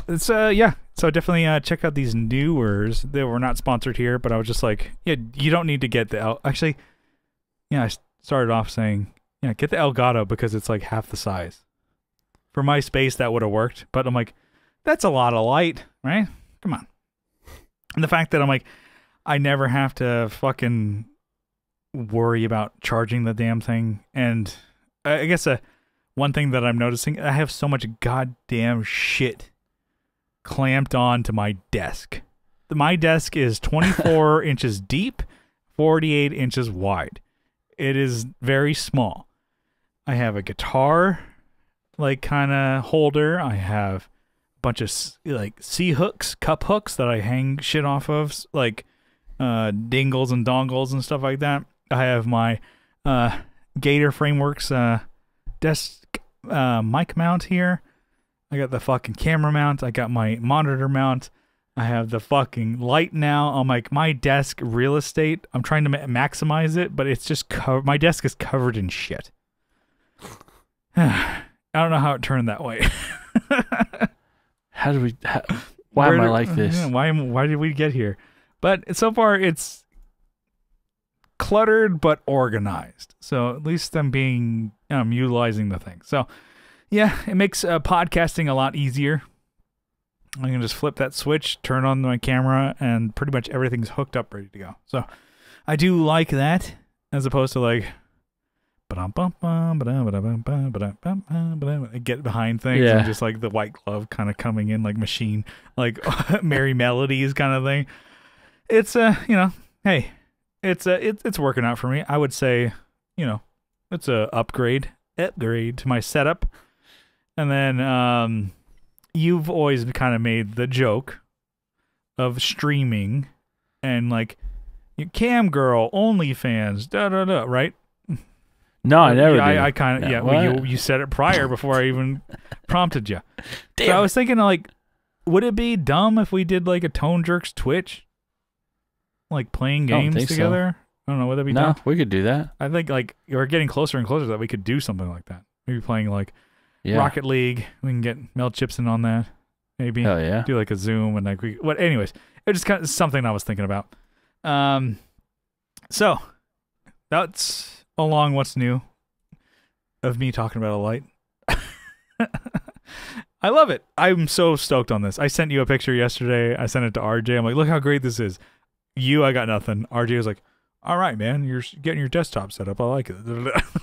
It's yeah. So definitely check out these Newers. They were not sponsored here, but I was just like, yeah, you don't need to get the actually, yeah, I started off saying, yeah, get the Elgato because it's like half the size. For my space that would have worked, but I'm like, that's a lot of light, right? Come on. And the fact that I'm like, I never have to fucking worry about charging the damn thing. And I guess one thing that I'm noticing, I have so much goddamn shit clamped on to my desk. My desk is 24 inches deep, 48 inches wide. It is very small. I have a guitar, like, kind of holder. I have a bunch of, like, C-hooks, cup hooks that I hang shit off of, like, dingles and dongles and stuff like that. I have my Gator Frameworks desk mic mount here. I got the fucking camera mount. I got my monitor mount. I have the fucking light now on my desk real estate. I'm trying to maximize it, but it's just my desk is covered in shit. I don't know how it turned that way. Why am I like this? Yeah, why did we get here? But so far it's cluttered but organized. So at least I'm utilizing the thing. So yeah, it makes podcasting a lot easier. I can just flip that switch, turn on my camera, and pretty much everything's hooked up, ready to go. So I do like that, as opposed to like get behind things and just like the white glove kind of coming in like machine, like Merry Melodies kind of thing. It's hey, it's working out for me. I would say, it's a upgrade to my setup. And then you've always kind of made the joke of streaming and like cam girl, OnlyFans, right? No, I never did. I kind of well, you said it prior before I even prompted you. Damn. So I was thinking like, would it be dumb if we did like a Tone Jerks Twitch, like playing games together? So. I don't know. Would that be dumb? We could do that. I think like we're getting closer and closer that we could do something like that. Maybe playing like Rocket League. We can get Mel Chipson on that. Maybe. Hell yeah. Do like a Zoom and like anyways, it just kind of something I was thinking about. So that's along what's new of me talking about a light. I love it. I'm so stoked on this. I sent you a picture yesterday. I sent it to RJ. I'm like, look how great this is. I got nothing. RJ was like, all right, man, you're getting your desktop set up. I like it.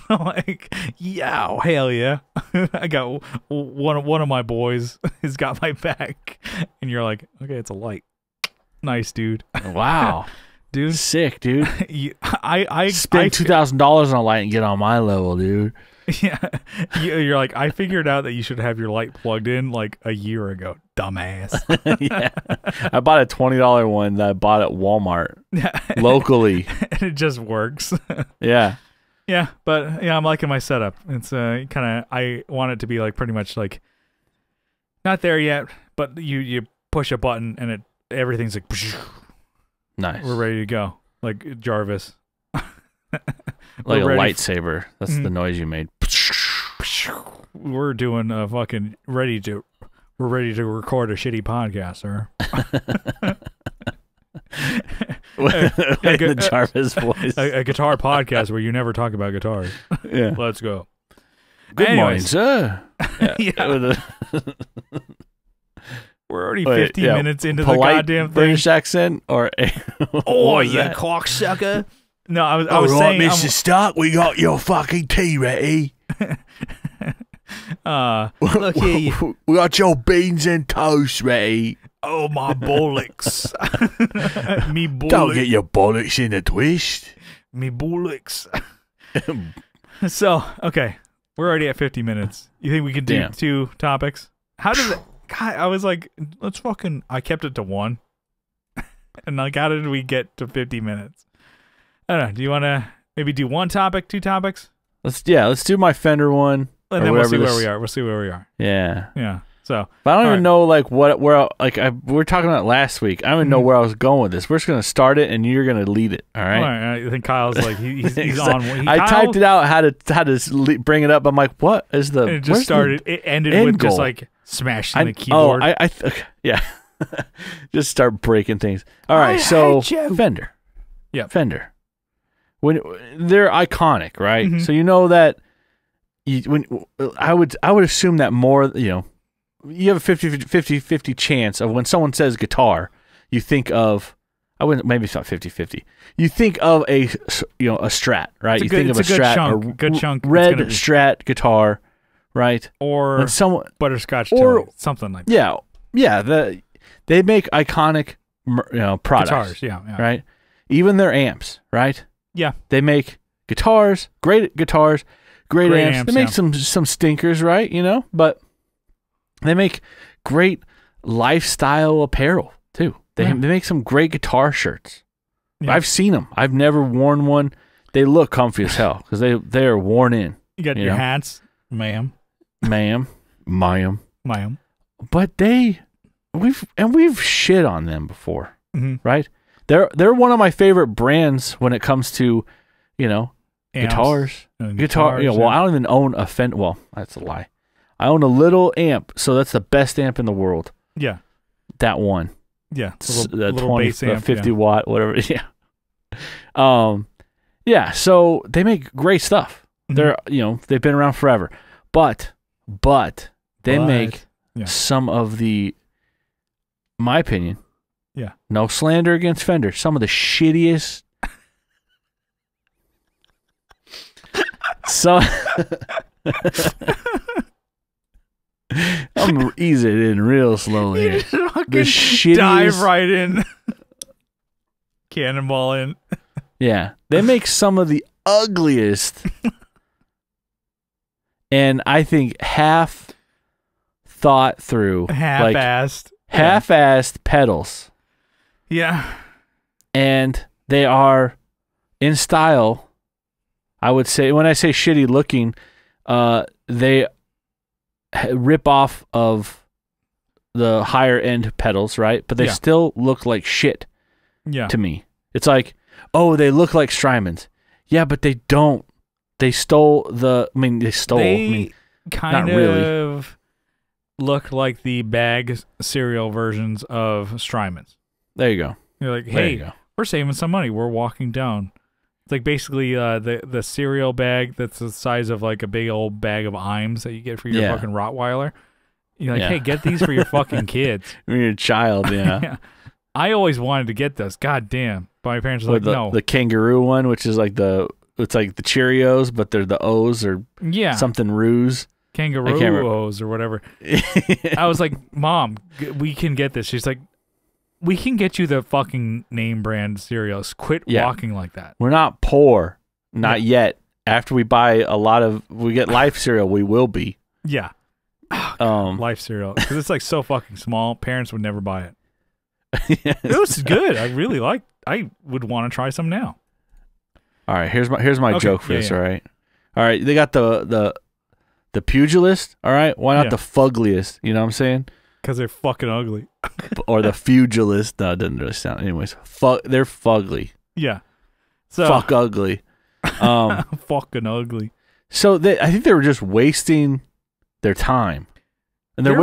I'm like, yeah, hell yeah. I got one of my boys has got my back. And you're like, okay, it's a light. Nice, dude. Wow. Dude. Sick, dude. I spend $2,000 on a light and get on my level, dude. Yeah. You're like, I figured out that you should have your light plugged in like a year ago, dumbass. Yeah. I bought a $20 one that I bought at Walmart locally. And it just works. Yeah. Yeah, but I'm liking my setup. It's kind of, I want it to be like pretty much like not there yet, but you push a button and everything's like nice. We're ready to go. Like Jarvis. Like a lightsaber. That's the noise you made. We're doing a fucking we're ready to record a shitty podcast, sir. The Jarvis voice. A guitar podcast where you never talk about guitars. Yeah. Let's go. Good morning, sir. Yeah. We're already 50 minutes into the goddamn thing. British accent or oh, you cocksucker. No, I was saying, Mr. Stark, we got your fucking tea ready. Look here, we got your beans and toast ready. Oh, my bollocks. Me bollocks. Don't get your bollocks in a twist. Me bollocks. So, okay, we're already at 50 minutes. You think we could do 2 topics? How does it? God, I was like, I kept it to 1. And like, how did we get to 50 minutes? I don't know. Do you want to maybe do one topic, two topics? Let's do my Fender one. And then we'll see where we are. We'll see where we are. Yeah. Yeah. So, but I don't even know like we were talking about last week. I don't even know where I was going with this. We're just gonna start it, and you're gonna lead it. All right. I think Kyle's like he's on. I typed it out how to bring it up. I'm like, what is the? And it just started. It ended with just like smashing the keyboard. Yeah. Just start breaking things. All right. So Fender. Yeah. Fender. When they're iconic, right? Mm-hmm. So you know that. I would assume that more, you have a 50 chance of when someone says guitar, you think of, maybe it's not 50-50. You think of a Strat, right? You think of a Strat, good chunk, red Strat guitar, right? Or when someone butterscotch Tilly, something like that. Yeah. They make iconic, products, guitars, yeah, right? Even their amps, right? Yeah, they make guitars, great guitars. Great amps. They make some stinkers, right? But they make great lifestyle apparel too. They make some great guitar shirts. Yeah. I've seen them. I've never worn one. They look comfy as hell because they are worn in. You got your hats, ma'am. But we've shit on them before, right? They're one of my favorite brands when it comes to, guitars. Guitar. Well, I don't even own a Fender. Well, that's a lie. I own a little amp, so that's the best amp in the world. Yeah. That one. Yeah. The 20, bass amp, 50 watt, whatever. Yeah. Yeah. So they make great stuff. They're, they've been around forever, but they make some of the, my opinion. Yeah. No slander against Fender. Some of the shittiest. I'm easing it in real slowly. You just dive right in. Cannonball in. Yeah. They make some of the ugliest and I think half thought through. Half-assed pedals. Yeah. And they are in style. I would say, when I say shitty looking, they rip off of the higher end pedals, right? But they still look like shit to me. It's like, oh, they look like Strymons. Yeah, but they don't. They stole the, They kind of look like the bag cereal versions of Strymons. There you go. You're like, hey, we're saving some money. We're walking down. It's like basically the cereal bag that's the size of like a big old bag of Iams that you get for your fucking Rottweiler. You're like, hey, get these for your fucking kids. When you're a child, yeah. I always wanted to get those. God damn. But my parents were like, no. The kangaroo one, which is like it's like the Cheerios, but they're the O's or something Roos. Kangaroo O's or whatever. I was like, Mom, we can get this. She's like, we can get you the fucking name brand cereals. Quit walking like that. We're not poor. Not yet. After we buy we get Life cereal, we will be. Yeah. Oh, Life cereal. Because it's like so fucking small. Parents would never buy it. It was good. I would want to try some now. All right. Here's my joke for this. All right. All right. They got the pugilist. All right. Why not the fugliest? You know what I'm saying? Because they're fucking ugly. Or the pugilist. No, it doesn't really sound. Anyways, they're fugly. Yeah. So fuck ugly. Fucking ugly. So I think they were just wasting their time, and they're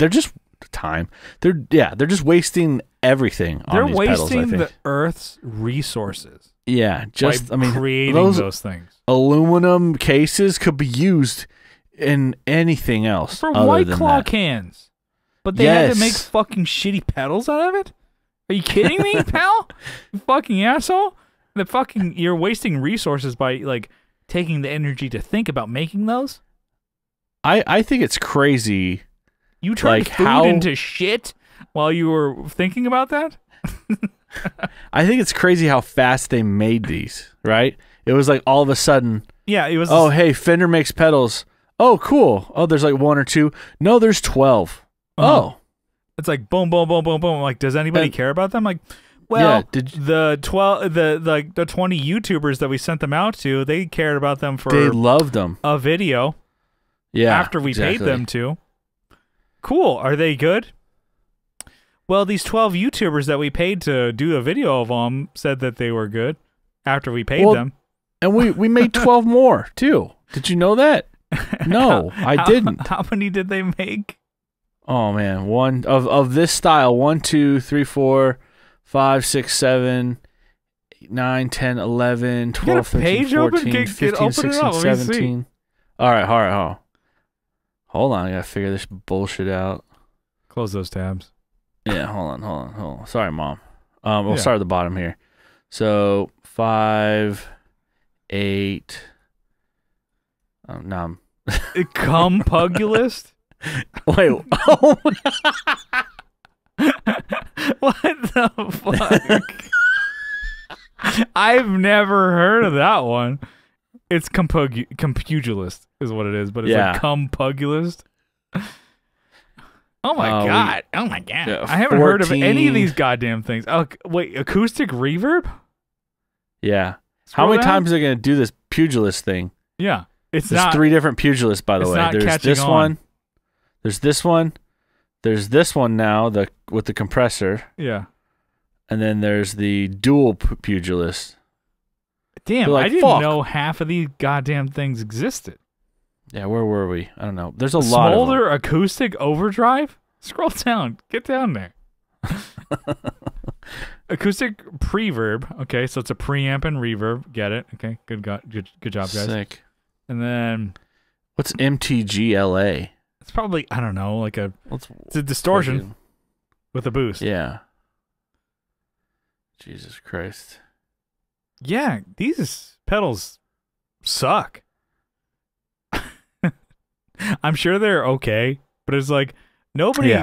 just time. They're just wasting everything. They're on these wasting pedals, I think. the Earth's resources. Yeah, creating those things. Aluminum cases could be used in anything else for White Claw cans, but they had to make fucking shitty pedals out of it. Are you kidding me, pal? You fucking asshole! You're wasting resources by like taking the energy to think about making those. I think it's crazy. You turned food into shit while you were thinking about that? I think it's crazy how fast they made these, right? It was like all of a sudden. Yeah, it was. Oh, hey, Fender makes pedals. Oh, cool. Oh, there's like one or two. No, there's 12. Oh. It's like boom, boom, boom, boom, boom. Like, does anybody care about them? Like, Well, yeah, the 20 YouTubers that we sent them out to, they cared about them for they loved them. a video. Yeah, after we paid them to. Cool. Are they good? Well, these 12 YouTubers that we paid to do a video of them said that they were good after we paid them. And we made 12 more too. Did you know that? No, I didn't. How many did they make? Oh man, one of this style: 1, 2, 3, 4, 5, 6, 7, 8, 9, 10, 11, 12, 13, 14, 15, 16, 17. All right. Hold on, I gotta figure this bullshit out. Close those tabs. Yeah, hold on. Sorry, Mom. We'll start at the bottom here. So 5, 8. Now I'm Compugulist? Wait. Oh. What the fuck? I've never heard of that one. It's compugilist is what it is, but it's like compugilist. Oh my god! Oh my god! Yeah, I haven't heard of any of these goddamn things. Oh wait, acoustic reverb? Yeah. How many times are they gonna do this pugilist thing? Yeah, there's 3 different pugilists, by the way. There's this one. There's this one. There's this one now, with the compressor. Yeah. And then there's the dual pugilist. Damn, I didn't know half of these goddamn things existed. Yeah, where were we? I don't know. There's a lot of them. Smolder acoustic overdrive? Scroll down. Get down there. Acoustic preverb. Okay, so it's a preamp and reverb. Get it? Okay, good job, guys. Sick. And then what's MTGLA? It's probably, I don't know, like it's a distortion with a boost. Yeah. Jesus Christ. Yeah, these pedals suck. I'm sure they're okay, but it's like nobody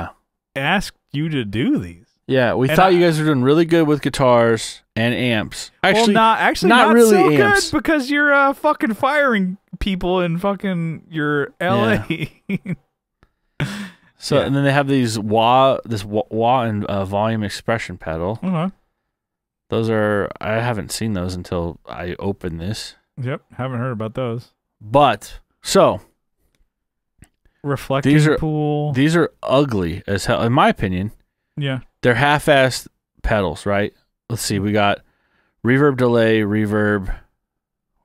asked you to do these. Yeah, we thought you guys were doing really good with guitars and amps. Actually, not really so amps. Good because you're fucking firing people in fucking your LA. Yeah. So and then they have these wah and volume expression pedal. Those are, I haven't seen those until I opened this. Yep, haven't heard about those. But so reflecting pool. These are ugly as hell, in my opinion. Yeah, they're half-assed pedals, right? Let's see, we got reverb, delay, reverb.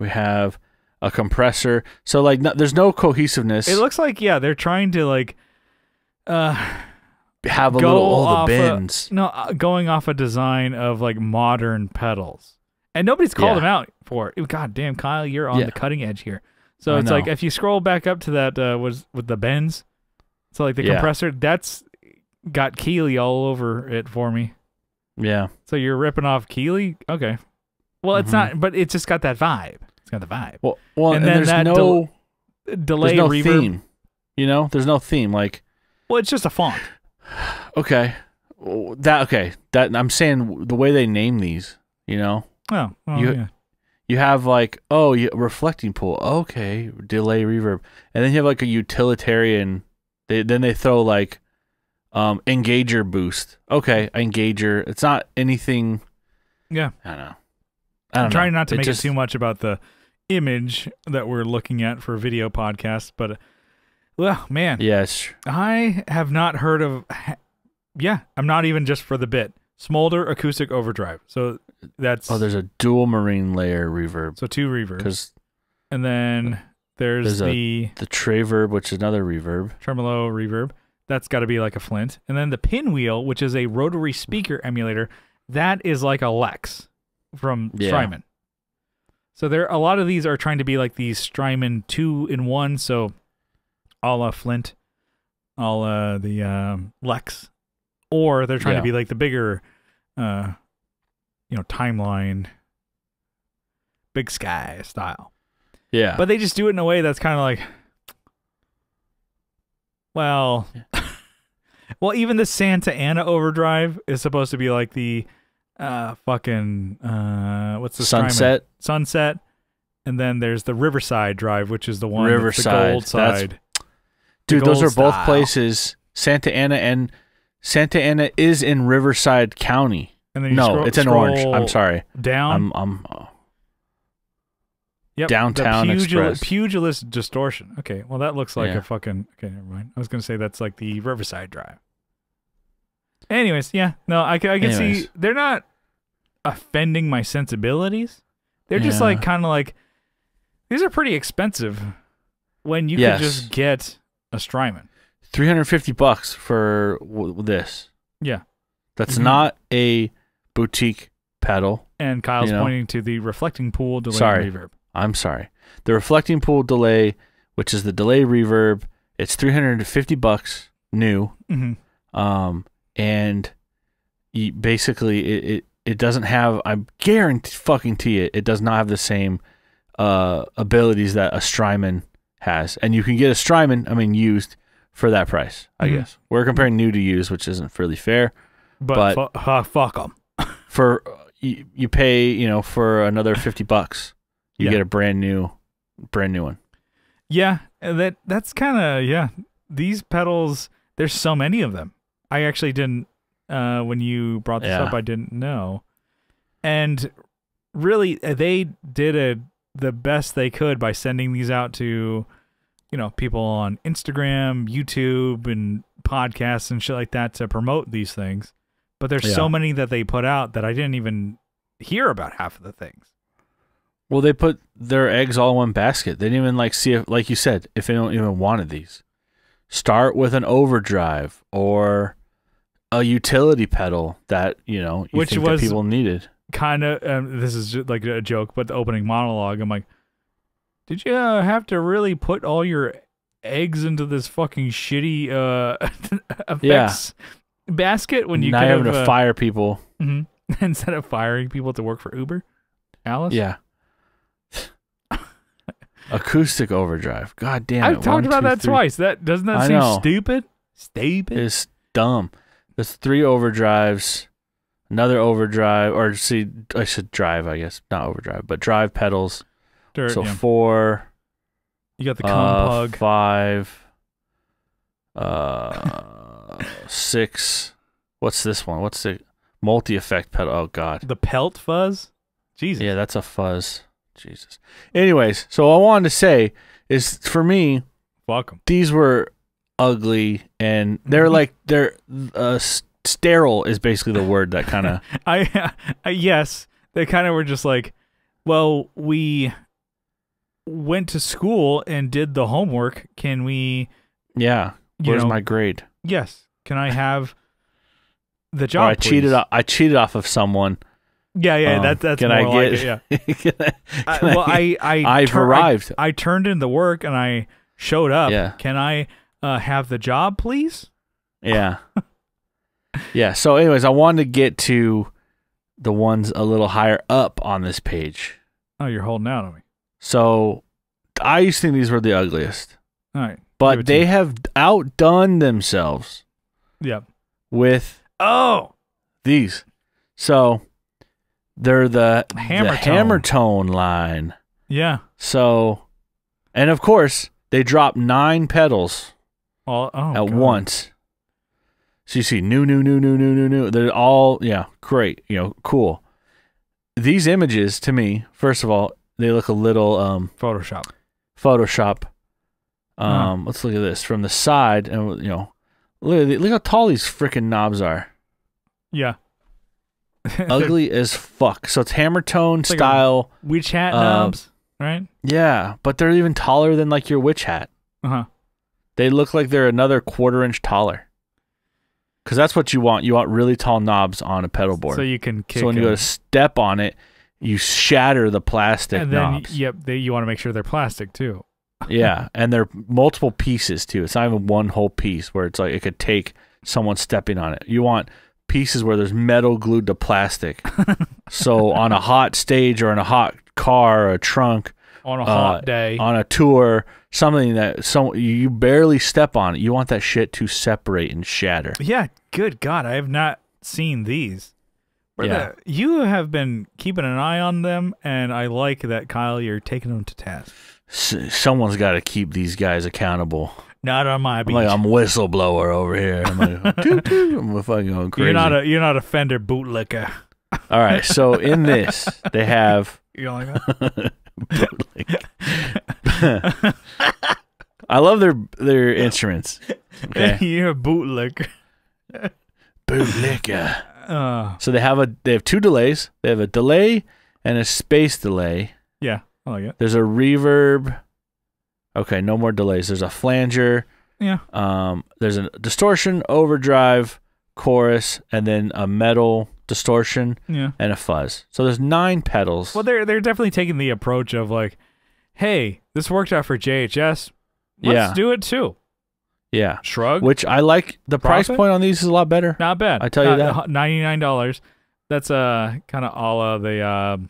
We have a compressor. So like, there's no cohesiveness. It looks like they're trying to like have a little the bends. Going off a design of like modern pedals, and nobody's called them out for it. God damn, Kyle, you're on the cutting edge here. So it's like if you scroll back up to that was with the bends. So like the compressor, that's got Keeley all over it for me. Yeah. So you're ripping off Keeley? Okay. Well, it's not, but it's just got that vibe. It's got the vibe. Well, and then there's no delay, there's no reverb. Theme. You know, there's no theme. Like, well, it's just a font. Okay. That I'm saying the way they name these, you know. You have like reflecting pool. Okay, delay, reverb, and then you have like a utilitarian. Then they throw like engager boost. Okay, engager. It's not anything. Yeah, I don't know. I'm trying not to make it too much about the image that we're looking at for video podcasts, but well, man. Yes. I have not heard of. I'm not even just for the bit. Smolder acoustic overdrive. So that's there's a dual marine layer reverb. So 2 reverbs. And then there's the Traverb, which is another reverb. Tremolo reverb. That's got to be like a Flint. And then the Pinwheel, which is a rotary speaker emulator, that is like a Lex from Strymon. So a lot of these are trying to be like these Strymon 2-in-1, so a la Flint, a la the Lex. Or they're trying to be like the bigger Timeline, Big Sky style. Yeah. But they just do it in a way that's kind of like, well, even the Santa Ana Overdrive is supposed to be like the fucking, what's the Sunset? Sunset. And then there's the Riverside Drive, which is the one Riverside. The gold side. Dude, those are both places. Santa Ana is in Riverside County. And then you No, it's an orange. I'm sorry. Down. Yep, Downtown Express. Pugilist Distortion. Okay, well that looks like Yeah. a fucking. Okay, never mind. I was gonna say that's like the Riverside Drive. Anyways, yeah, no, I can see they're not offending my sensibilities. They're just like kind of like these are pretty expensive when you could just get a Strymon. $350 for this. Yeah, that's not a boutique pedal. And Kyle's pointing to the reflecting pool delay reverb. I'm sorry. The reflecting pool delay, which is the delay reverb, it's $350 new. And basically it doesn't have, I guarantee it does not have the same abilities that a Strymon has. And you can get a Strymon, used, for that price, I guess. We're comparing new to used, which isn't really fair. But fuck them. For you pay, for another $50, you get a brand new one. Yeah, that's kind of These pedals, there's so many of them. I actually didn't. When you brought this up, I didn't know. And really, they did the best they could by sending these out to, people on Instagram, YouTube, and podcasts and shit like that to promote these things. But there's so many that they put out that I didn't even hear about half of the things. Well, they put their eggs all in one basket. They didn't even see if, like you said, if they don't even wanted these. Start with an overdrive or a utility pedal that, which think that people needed. Kind of, this is just like a joke, but the opening monologue, I'm like, did you have to really put all your eggs into this fucking shitty effects basket when you not could having to fire people instead of firing people to work for Uber? Alice? Yeah. Acoustic overdrive. God damn it. I've talked about that twice. Doesn't that seem stupid? Stupid. It's dumb. There's 3 overdrives, another overdrive, or I should drive, I guess. Not overdrive, but drive pedals. So 4. You got the cum pug. 5. 6. What's this one? What's the multi-effect pedal? Oh, God. The pelt fuzz? Jesus. Yeah, that's a fuzz. Jesus. Anyways, so what I wanted to say is, for me, these were ugly, and they're sterile is basically the word that kind of. Yes, they kind of were just like, well, we went to school and did the homework. Can we? Yeah. Where's my grade? Yes. Can I have the job? I cheated off of someone. Yeah, that's can more I like get, it, yeah. I've arrived. I turned in the work and I showed up. Yeah. Can I have the job, please? Yeah. Yeah. So, anyways, I wanted to get to the ones a little higher up on this page. Oh, you're holding out on me. So, I used to think these were the ugliest. All right. But they have outdone themselves. Yep. With these. So. They're the hammer tone line. Yeah. So, and of course, they drop 9 pedals at once. So you see new. They're all, great. Cool. These images, to me, first of all, they look a little Photoshop. Let's look at this from the side, and look how tall these freaking knobs are. Yeah. Ugly as fuck. So it's hammer tone style. Witch hat knobs, right? Yeah, but they're even taller than your witch hat. They look like they're another 1/4 inch taller. Because that's what you want. You want really tall knobs on a pedal board. So you can kick. So when you go to step on it, you shatter the plastic knobs. You want to make sure they're plastic too. Yeah, and they're multiple pieces too. It's not even one whole piece where it's like it could take someone stepping on it. You want pieces where there's metal glued to plastic. So on a hot stage or in a hot car or a trunk, on a hot day, on a tour, something that you barely step on it, you want that shit to separate and shatter. Yeah, good God, I have not seen these. You have been keeping an eye on them, and I like that, Kyle, you're taking them to task. Someone's got to keep these guys accountable. Not on my beach. I'm like, I'm whistleblower over here. I'm like, toot, toot. I'm fucking going crazy. You're not a Fender bootlicker. All right, so in this, they have. You don't like that? I love their instruments. Okay. You're a bootlicker. Bootlicker. So they have two delays. They have a delay and a space delay. Yeah, I like it. There's a reverb. Okay, no more delays. There's a flanger. Yeah. There's a distortion, overdrive, chorus, and then a metal distortion and a fuzz. So there's 9 pedals. Well, they're definitely taking the approach of like, hey, this worked out for JHS. Let's do it too. Yeah. Shrug. Which I like. The price point on these is a lot better. Not bad. I tell you that. $99. That's kind of all of the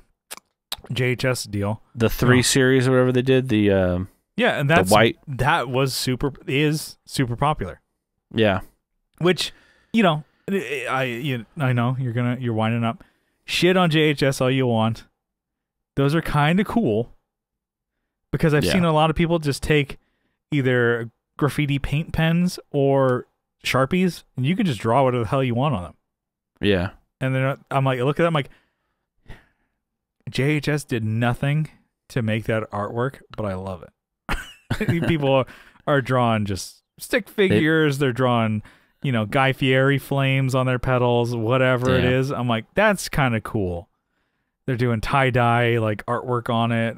JHS deal. The 3 series or whatever they did. Yeah, and that's the white. That was super popular. Yeah. Which, I know you're winding up. Shit on JHS all you want. Those are kind of cool because I've seen a lot of people just take either graffiti paint pens or Sharpies, and you can just draw whatever the hell you want on them. Yeah. And then I'm like, look at that. I'm like, JHS did nothing to make that artwork, but I love it. People are drawing just stick figures. They're drawing, Guy Fieri flames on their pedals, whatever it is. I'm like, that's kind of cool. They're doing tie-dye like artwork on it,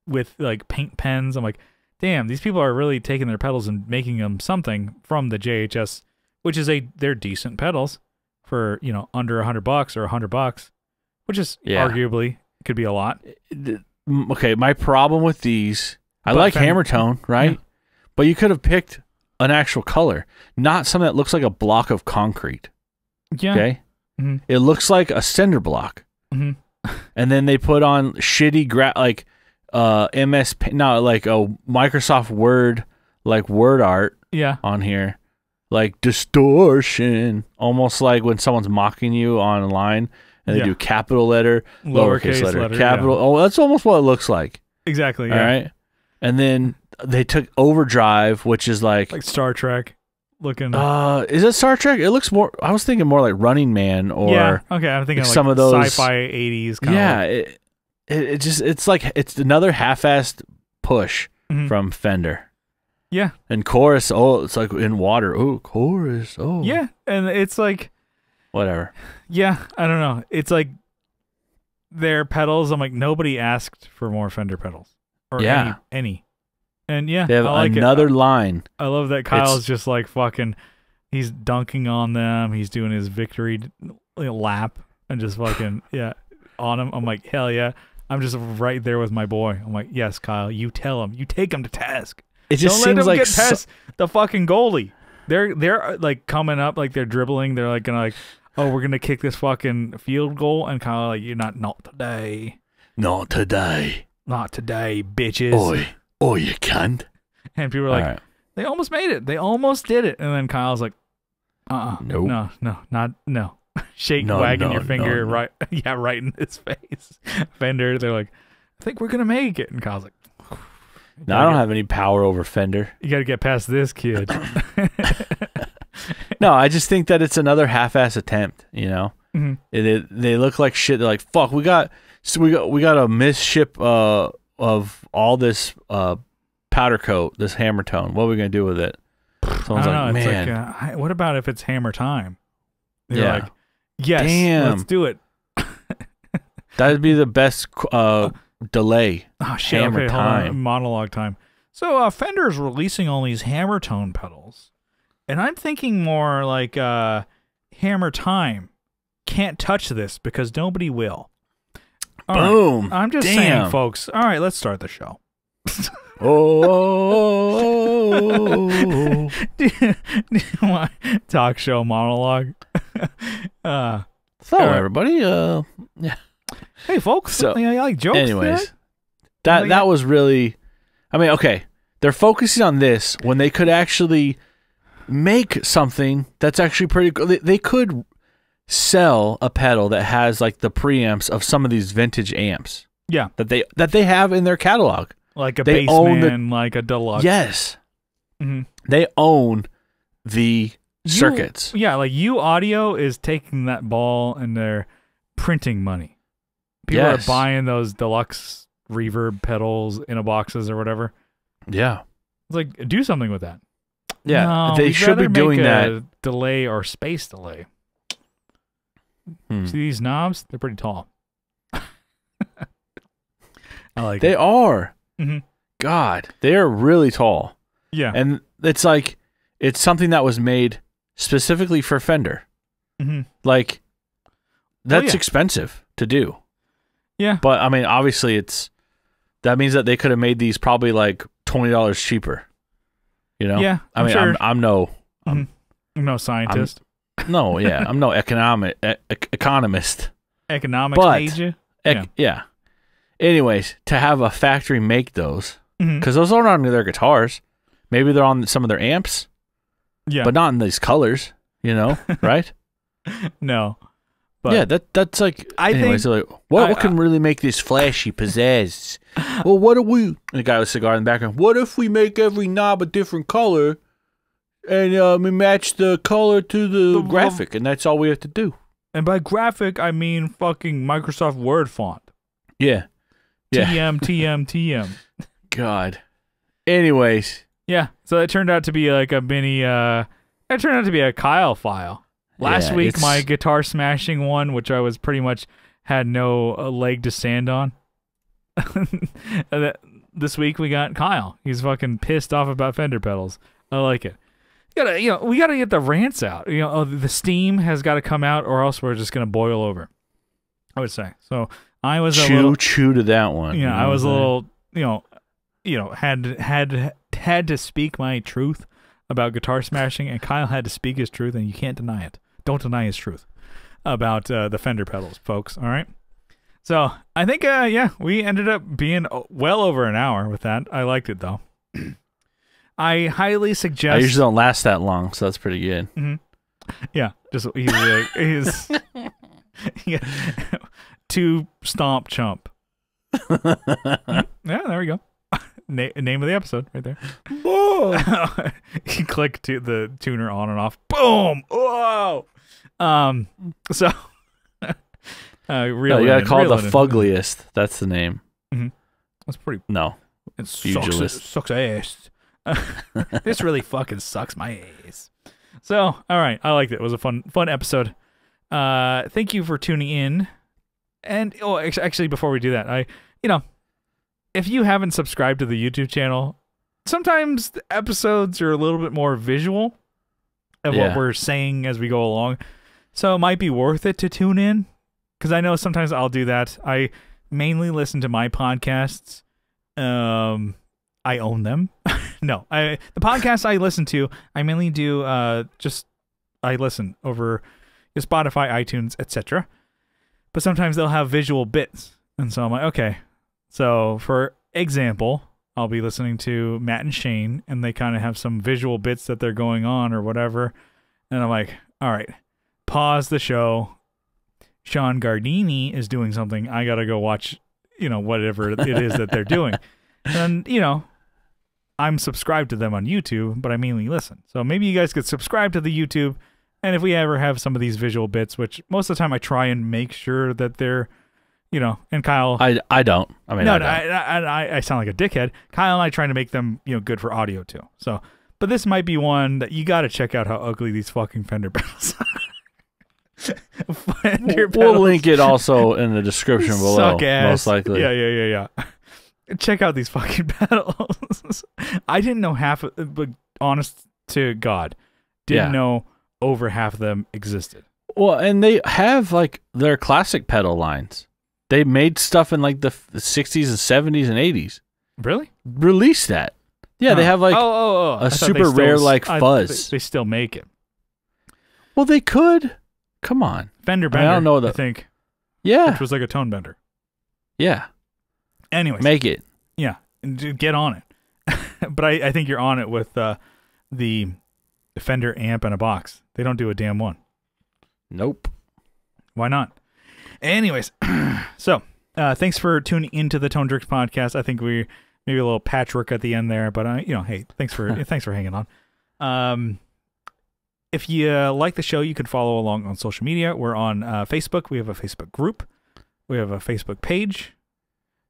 with like paint pens. I'm like, damn, these people are really taking their pedals and making them something from the JHS, which is they're decent pedals for, under $100 or $100, which is arguably could be a lot. Okay, my problem with these, I like hammer tone, right? Yeah. But you could have picked an actual color, not something that looks like a block of concrete. Yeah. Okay? Mm-hmm. It looks like a cinder block. Mm-hmm. And then they put on shitty MS, not like a Microsoft Word, like word art on here. Like distortion. Almost like when someone's mocking you online and they do capital letter, lowercase letter, capital. Oh, that's almost what it looks like. Exactly. Yeah. All right. And then they took overdrive, which is like Star Trek looking. Is it Star Trek? It looks more. I was thinking more like Running Man or okay. I'm thinking like some of those sci-fi 80s. It's another half-assed push from Fender. Yeah. And chorus, it's like in water. Oh, chorus. Oh. Yeah, and it's like whatever. Yeah, I don't know. It's like their pedals. I'm like, nobody asked for more Fender pedals. Or any. And they have another line. I love that Kyle's just like fucking. He's dunking on them. He's doing his victory lap and just fucking on him. I'm like, hell yeah. I'm just right there with my boy. I'm like, yes, Kyle. You tell him. You take him to task. It just Don't seems let him like get past the fucking goalie. They're like coming up, like they're dribbling. They're like gonna we're gonna kick this fucking field goal, and Kyle like, you're not today. Not today. Not today, bitches. Oi, you cunt. And people are like, they almost made it. They almost did it. And then Kyle's like, nope. No. Wagging your finger right in his face. Fender, they're like, I think we're gonna make it. And Kyle's like, no, I don't have any power over Fender. You got to get past this kid. No, I just think that it's another half-ass attempt. Mm-hmm. They look like shit. They're like, fuck, we got a misship of all this powder coat, this hammer tone. What are we gonna do with it? Someone's like, man, it's like, what about if it's hammer time? They're like, yes, let's do it. That'd be the best delay. Oh shit! Hammer time. Hold on. Monologue time. So Fender's releasing all these hammer tone pedals, and I'm thinking more like hammer time. Can't touch this because nobody will. Boom! Right. I'm just saying, folks. All right, let's start the show. Do you want talk show monologue? Everybody. Yeah. Hey, folks. So, I like jokes. Anyways, that was really. I mean, okay, they're focusing on this when they could actually make something that's actually pretty good. They could sell a pedal that has like the preamps of some of these vintage amps. Yeah, that they have in their catalog. Like a Bassman, like a Deluxe. Yes. They own the circuits. Yeah, like U Audio is taking that ball and they're printing money. People are buying those deluxe reverb pedals in a boxes or whatever. Yeah. It's like, do something with that. Yeah, no, they should be doing that. Delay or space delay. See these knobs? They're pretty tall. I like They it. are. God, they are really tall. Yeah. And it's like, it's something that was made specifically for Fender. Like, that's expensive to do. Yeah. But, I mean, obviously, that means that they could have made these probably like $20 cheaper. You know? Yeah. I mean, sure. I'm no scientist. I'm no economist. Economics major. Yeah. Anyways, to have a factory make those, because those aren't on their guitars. Maybe they're on some of their amps. Yeah. But not in these colors, you know, right? No. But yeah, that's like. Anyways, think, like, what can really make this flashy pizzazz? Well, what do we? And the guy with a cigar in the background. What if we make every knob a different color, and we match the color to the graphic, and that's all we have to do. And by graphic, I mean fucking Microsoft Word font. Yeah. TM. God. Anyways. Yeah. So it turned out to be like a mini. It turned out to be a Kyle file. Last week, my guitar smashing one, which I was pretty much had no leg to stand on. This week we got Kyle. He's fucking pissed off about Fender pedals. I like it. We gotta get the rants out. The steam has got to come out, or else we're just gonna boil over. I would say. So I was chew to that one. Yeah, I was a little. Had to speak my truth about guitar smashing, and Kyle had to speak his truth, and you can't deny it. Don't deny his truth about the Fender pedals, folks. All right. So I think, we ended up being well over an hour with that. I liked it though. I highly suggest. I usually don't last that long, so that's pretty good. Yeah, just he's to Stomp, Chump. Yeah, there we go. Name of the episode right there. You click to the tuner on and off. Boom! Whoa! So you gotta call it the Fuggliest. That's the name. That's pretty. No, it sucks ass. This really fucking sucks my ass. So, all right, I liked it. It was a fun episode. Thank you for tuning in. And actually, before we do that, if you haven't subscribed to the YouTube channel, sometimes the episodes are a little bit more visual of what we're saying as we go along. So it might be worth it to tune in, because I know sometimes I'll do that. I mainly listen to my podcasts. I own them. No, the podcasts I listen to, I mainly do I listen over Spotify, iTunes, etc. But sometimes they'll have visual bits, and so I'm like, okay. So for example, I'll be listening to Matt and Shane, and they kind of have some visual bits that they're going on or whatever, and I'm like, all right, pause the show. Sean Gardini is doing something. I gotta go watch, whatever it is that they're doing, and I'm subscribed to them on YouTube, but I mainly listen. So maybe you guys could subscribe to the YouTube, and if we ever have some of these visual bits, which most of the time I try and make sure that they're, and Kyle. I don't. I mean, I sound like a dickhead. Kyle and I trying to make them, good for audio too. So, but this might be one that you got to check out how ugly these fucking Fender pedals are. We'll link it also in the description below. Most likely. Yeah. Check out these fucking pedals. I didn't know half of, but honest to God, didn't know over half of them existed. Well, and they have like their classic pedal lines. They made stuff in like the 60s and 70s and 80s. Really? Released that. Yeah, they have like a super rare like fuzz. They still make it. Well, they could. Come on. Fender Bender, I don't know I think. Yeah. Which was like a tone bender. Yeah. Anyways. Make it. Yeah. Get on it. But I think you're on it with the Fender amp and a box. They don't do a damn one. Nope. Why not? Anyways, so thanks for tuning into the Tone Jerks podcast. I think we Maybe a little patchwork at the end there, but hey, thanks for hanging on. If you like the show, you can follow along on social media. We're on Facebook. We have a Facebook group. We have a Facebook page.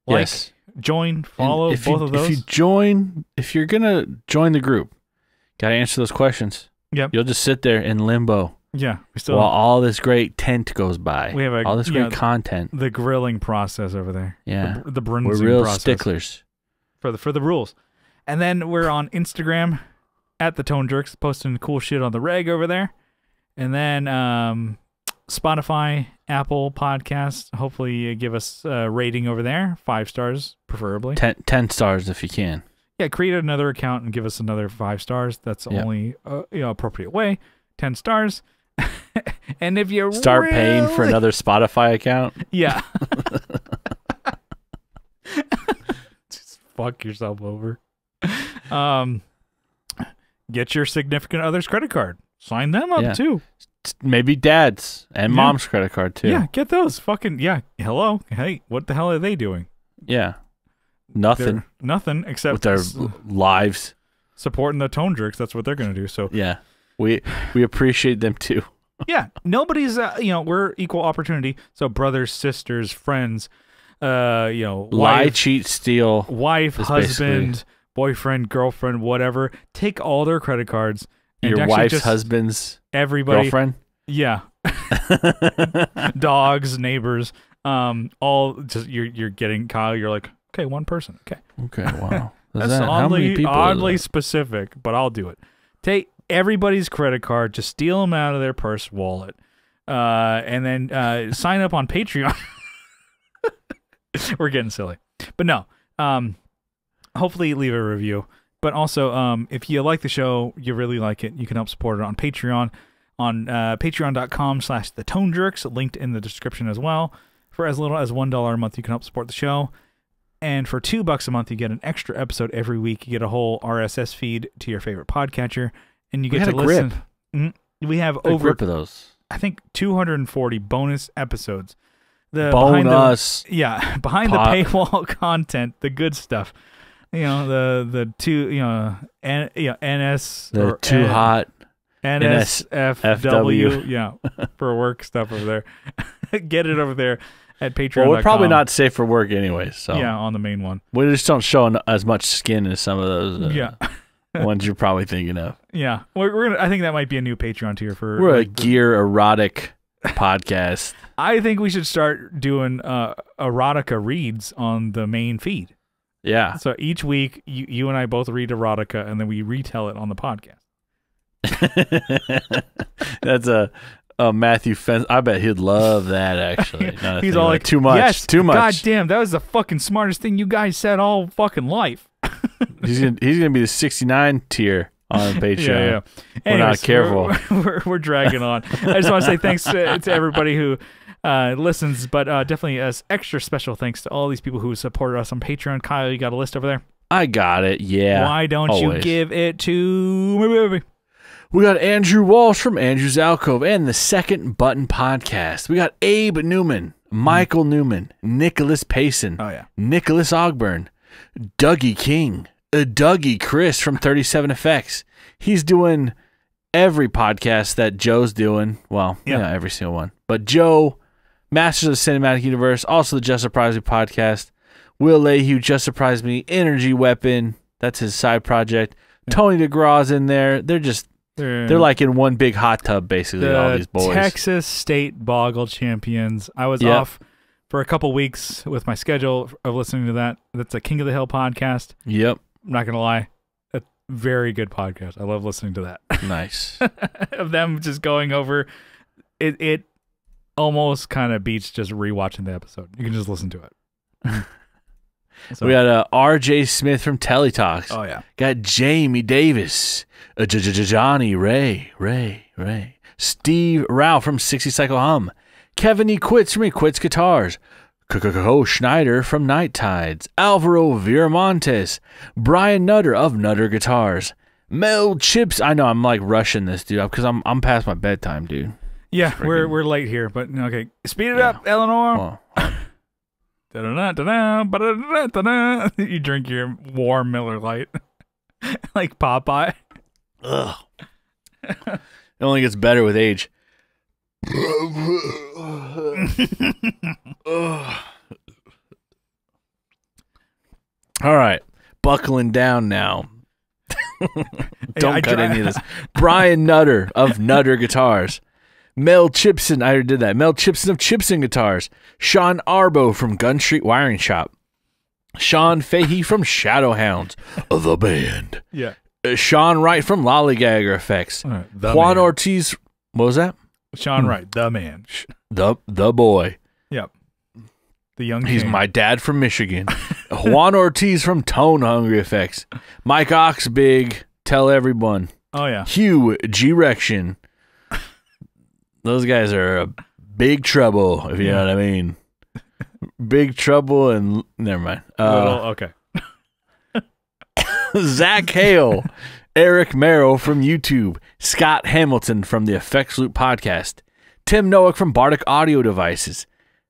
Yes. Join, follow both of those. If you're gonna join the group, gotta answer those questions. Yep. You'll just sit there in limbo. Yeah. While all this great tent goes by. We have all this great content. The grilling process over there. Yeah. The brunsing We're real process. Sticklers. For the rules. And then we're on Instagram at the Tone Jerks, posting cool shit on the reg over there. And then Spotify, Apple Podcasts. Hopefully you give us a rating over there. 5 stars, preferably. 10 stars if you can. Yeah, create another account and give us another 5 stars. That's the only appropriate way. 10 stars. And if you start paying for another Spotify account. Yeah. Just fuck yourself over. Get your significant other's credit card. Sign them up too. Maybe dad's and mom's credit card too. Yeah, get those. Fucking hello. Hey, what the hell are they doing? Yeah. Nothing. Nothing except with their lives. Supporting the Tone Jerks. That's what they're gonna do. So yeah. We appreciate them too. Yeah. Nobody's we're equal opportunity. So brothers, sisters, friends, lie, cheat, steal. Wife, husband, boyfriend, girlfriend, whatever. Take all their credit cards. And your wife's husband's girlfriend. Yeah. Dogs, neighbors, all just you're getting Kyle. You're like, okay, one person. Okay, wow. That's oddly specific, but I'll do it. Take everybody's credit card, just steal them out of their purse wallet, and then sign up on Patreon. We're getting silly, but no. Hopefully leave a review. But also, if you like the show, you really like it, you can help support it on Patreon, on patreon.com/thetonejerks, linked in the description as well. For as little as $1 a month, you can help support the show. And for $2 a month, you get an extra episode every week. You get a whole RSS feed to your favorite podcatcher, and you get to listen. We have over grip of those. I think 240 bonus episods. Behind the paywall content, the good stuff. The two, NS the or too hot NSFW, yeah, for work stuff over there. Get it over there at Patreon. Well, we're probably not safe for work anyway, so yeah, on the main one. We just don't show as much skin as some of those ones you're probably thinking of. Yeah, we're gonna. I think that might be a new Patreon tier for. We're a gear erotic podcast. I think we should start doing erotica reads on the main feed. Yeah. So each week, you and I both read erotica, and then we retell it on the podcast. That's a Matthew Fence. I bet he'd love that, actually. He's all like, too much, yes, too much. God damn, that was the fucking smartest thing you guys said all fucking life. he's gonna be the 69 tier on Patreon. Yeah. We're not careful. We're dragging on. I just want to say thanks to everybody who listens, but definitely as extra special thanks to all these people who supported us on Patreon. Kyle, you got a list over there? I got it, yeah. Why don't you give it to me, baby? We got Andrew Walsh from Andrew's Alcove and the Second Button Podcast. We got Abe Newman, Michael Newman, Nicholas Payson, Nicholas Ogburn, Dougie King, Dougie Chris from 37 Effects. He's doing every podcast that Joe's doing. Well, every single one. But Joe, Masters of the Cinematic Universe, also the Just Surprise Me podcast. Will Lehue, Just Surprise Me, Energy Weapon, that's his side project. Tony DeGraw's in there. They're like in one big hot tub, basically, all these boys. Texas State Boggle Champions. I was off for a couple weeks with my schedule of listening to that. That's a King of the Hill podcast. Yep. I'm not going to lie. A very good podcast. I love listening to that. Nice. Of them just going over it almost kind of beats just rewatching the episode. You can just listen to it. So. We got R.J. Smith from Teletalks. Oh, yeah. Got Jamie Davis. Johnny Ray. Steve Rao from 60 Cycle Hum. Kevin E. Quits from Quits Guitars. Schneider from Night Tides. Alvaro Viramontes. Brian Nutter of Nutter Guitars. Mel Chips. I know I'm like rushing this, dude, because I'm past my bedtime, dude. Yeah, we're late here, but okay. Speed it up, Eleanor. Da-da-da-da-da, ba-da-da-da-da-da. You drink your warm Miller Lite. Like Popeye. Ugh. It only gets better with age. All right. Buckling down now. Don't cut any of this. Brian Nutter of Nutter Guitars. Mel Chipson, I already did that. Mel Chipson of Chipson Guitars. Sean Arbo from Gun Street Wiring Shop. Sean Fahey from Shadowhounds, the band. Yeah. Sean Wright from Lollygagger Effects. Right, Juan Ortiz, what was that? Sean Wright, the man. The boy. Yep. The young He's king. my dad from Michigan. Juan Ortiz from Tone Hungry Effects. Mike Oxbig, Tell Everyone. Oh, yeah. Hugh G-Rection. Those guys are a big trouble, if you know what I mean. Big trouble and never mind. Okay. Zach Hale, Eric Merrill from YouTube, Scott Hamilton from the Effects Loop podcast, Tim Noack from Bardic Audio Devices,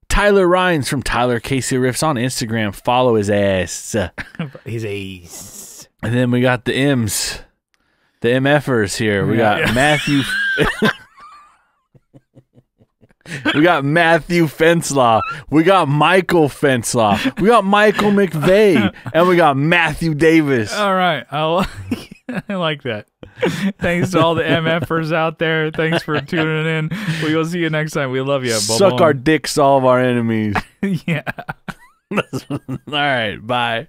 Tyler Rhines from Tyler Casey Riffs on Instagram. Follow his ass. His ace. And then we got the M's, the MFers here. We got Matthew. We got Matthew Fenslaw. We got Michael Fenslaw. We got Michael McVeigh. And we got Matthew Davis. All right. I like that. Thanks to all the MFers out there. Thanks for tuning in. We will see you next time. We love you. Suck our dicks, all of our enemies. Yeah. All right. Bye.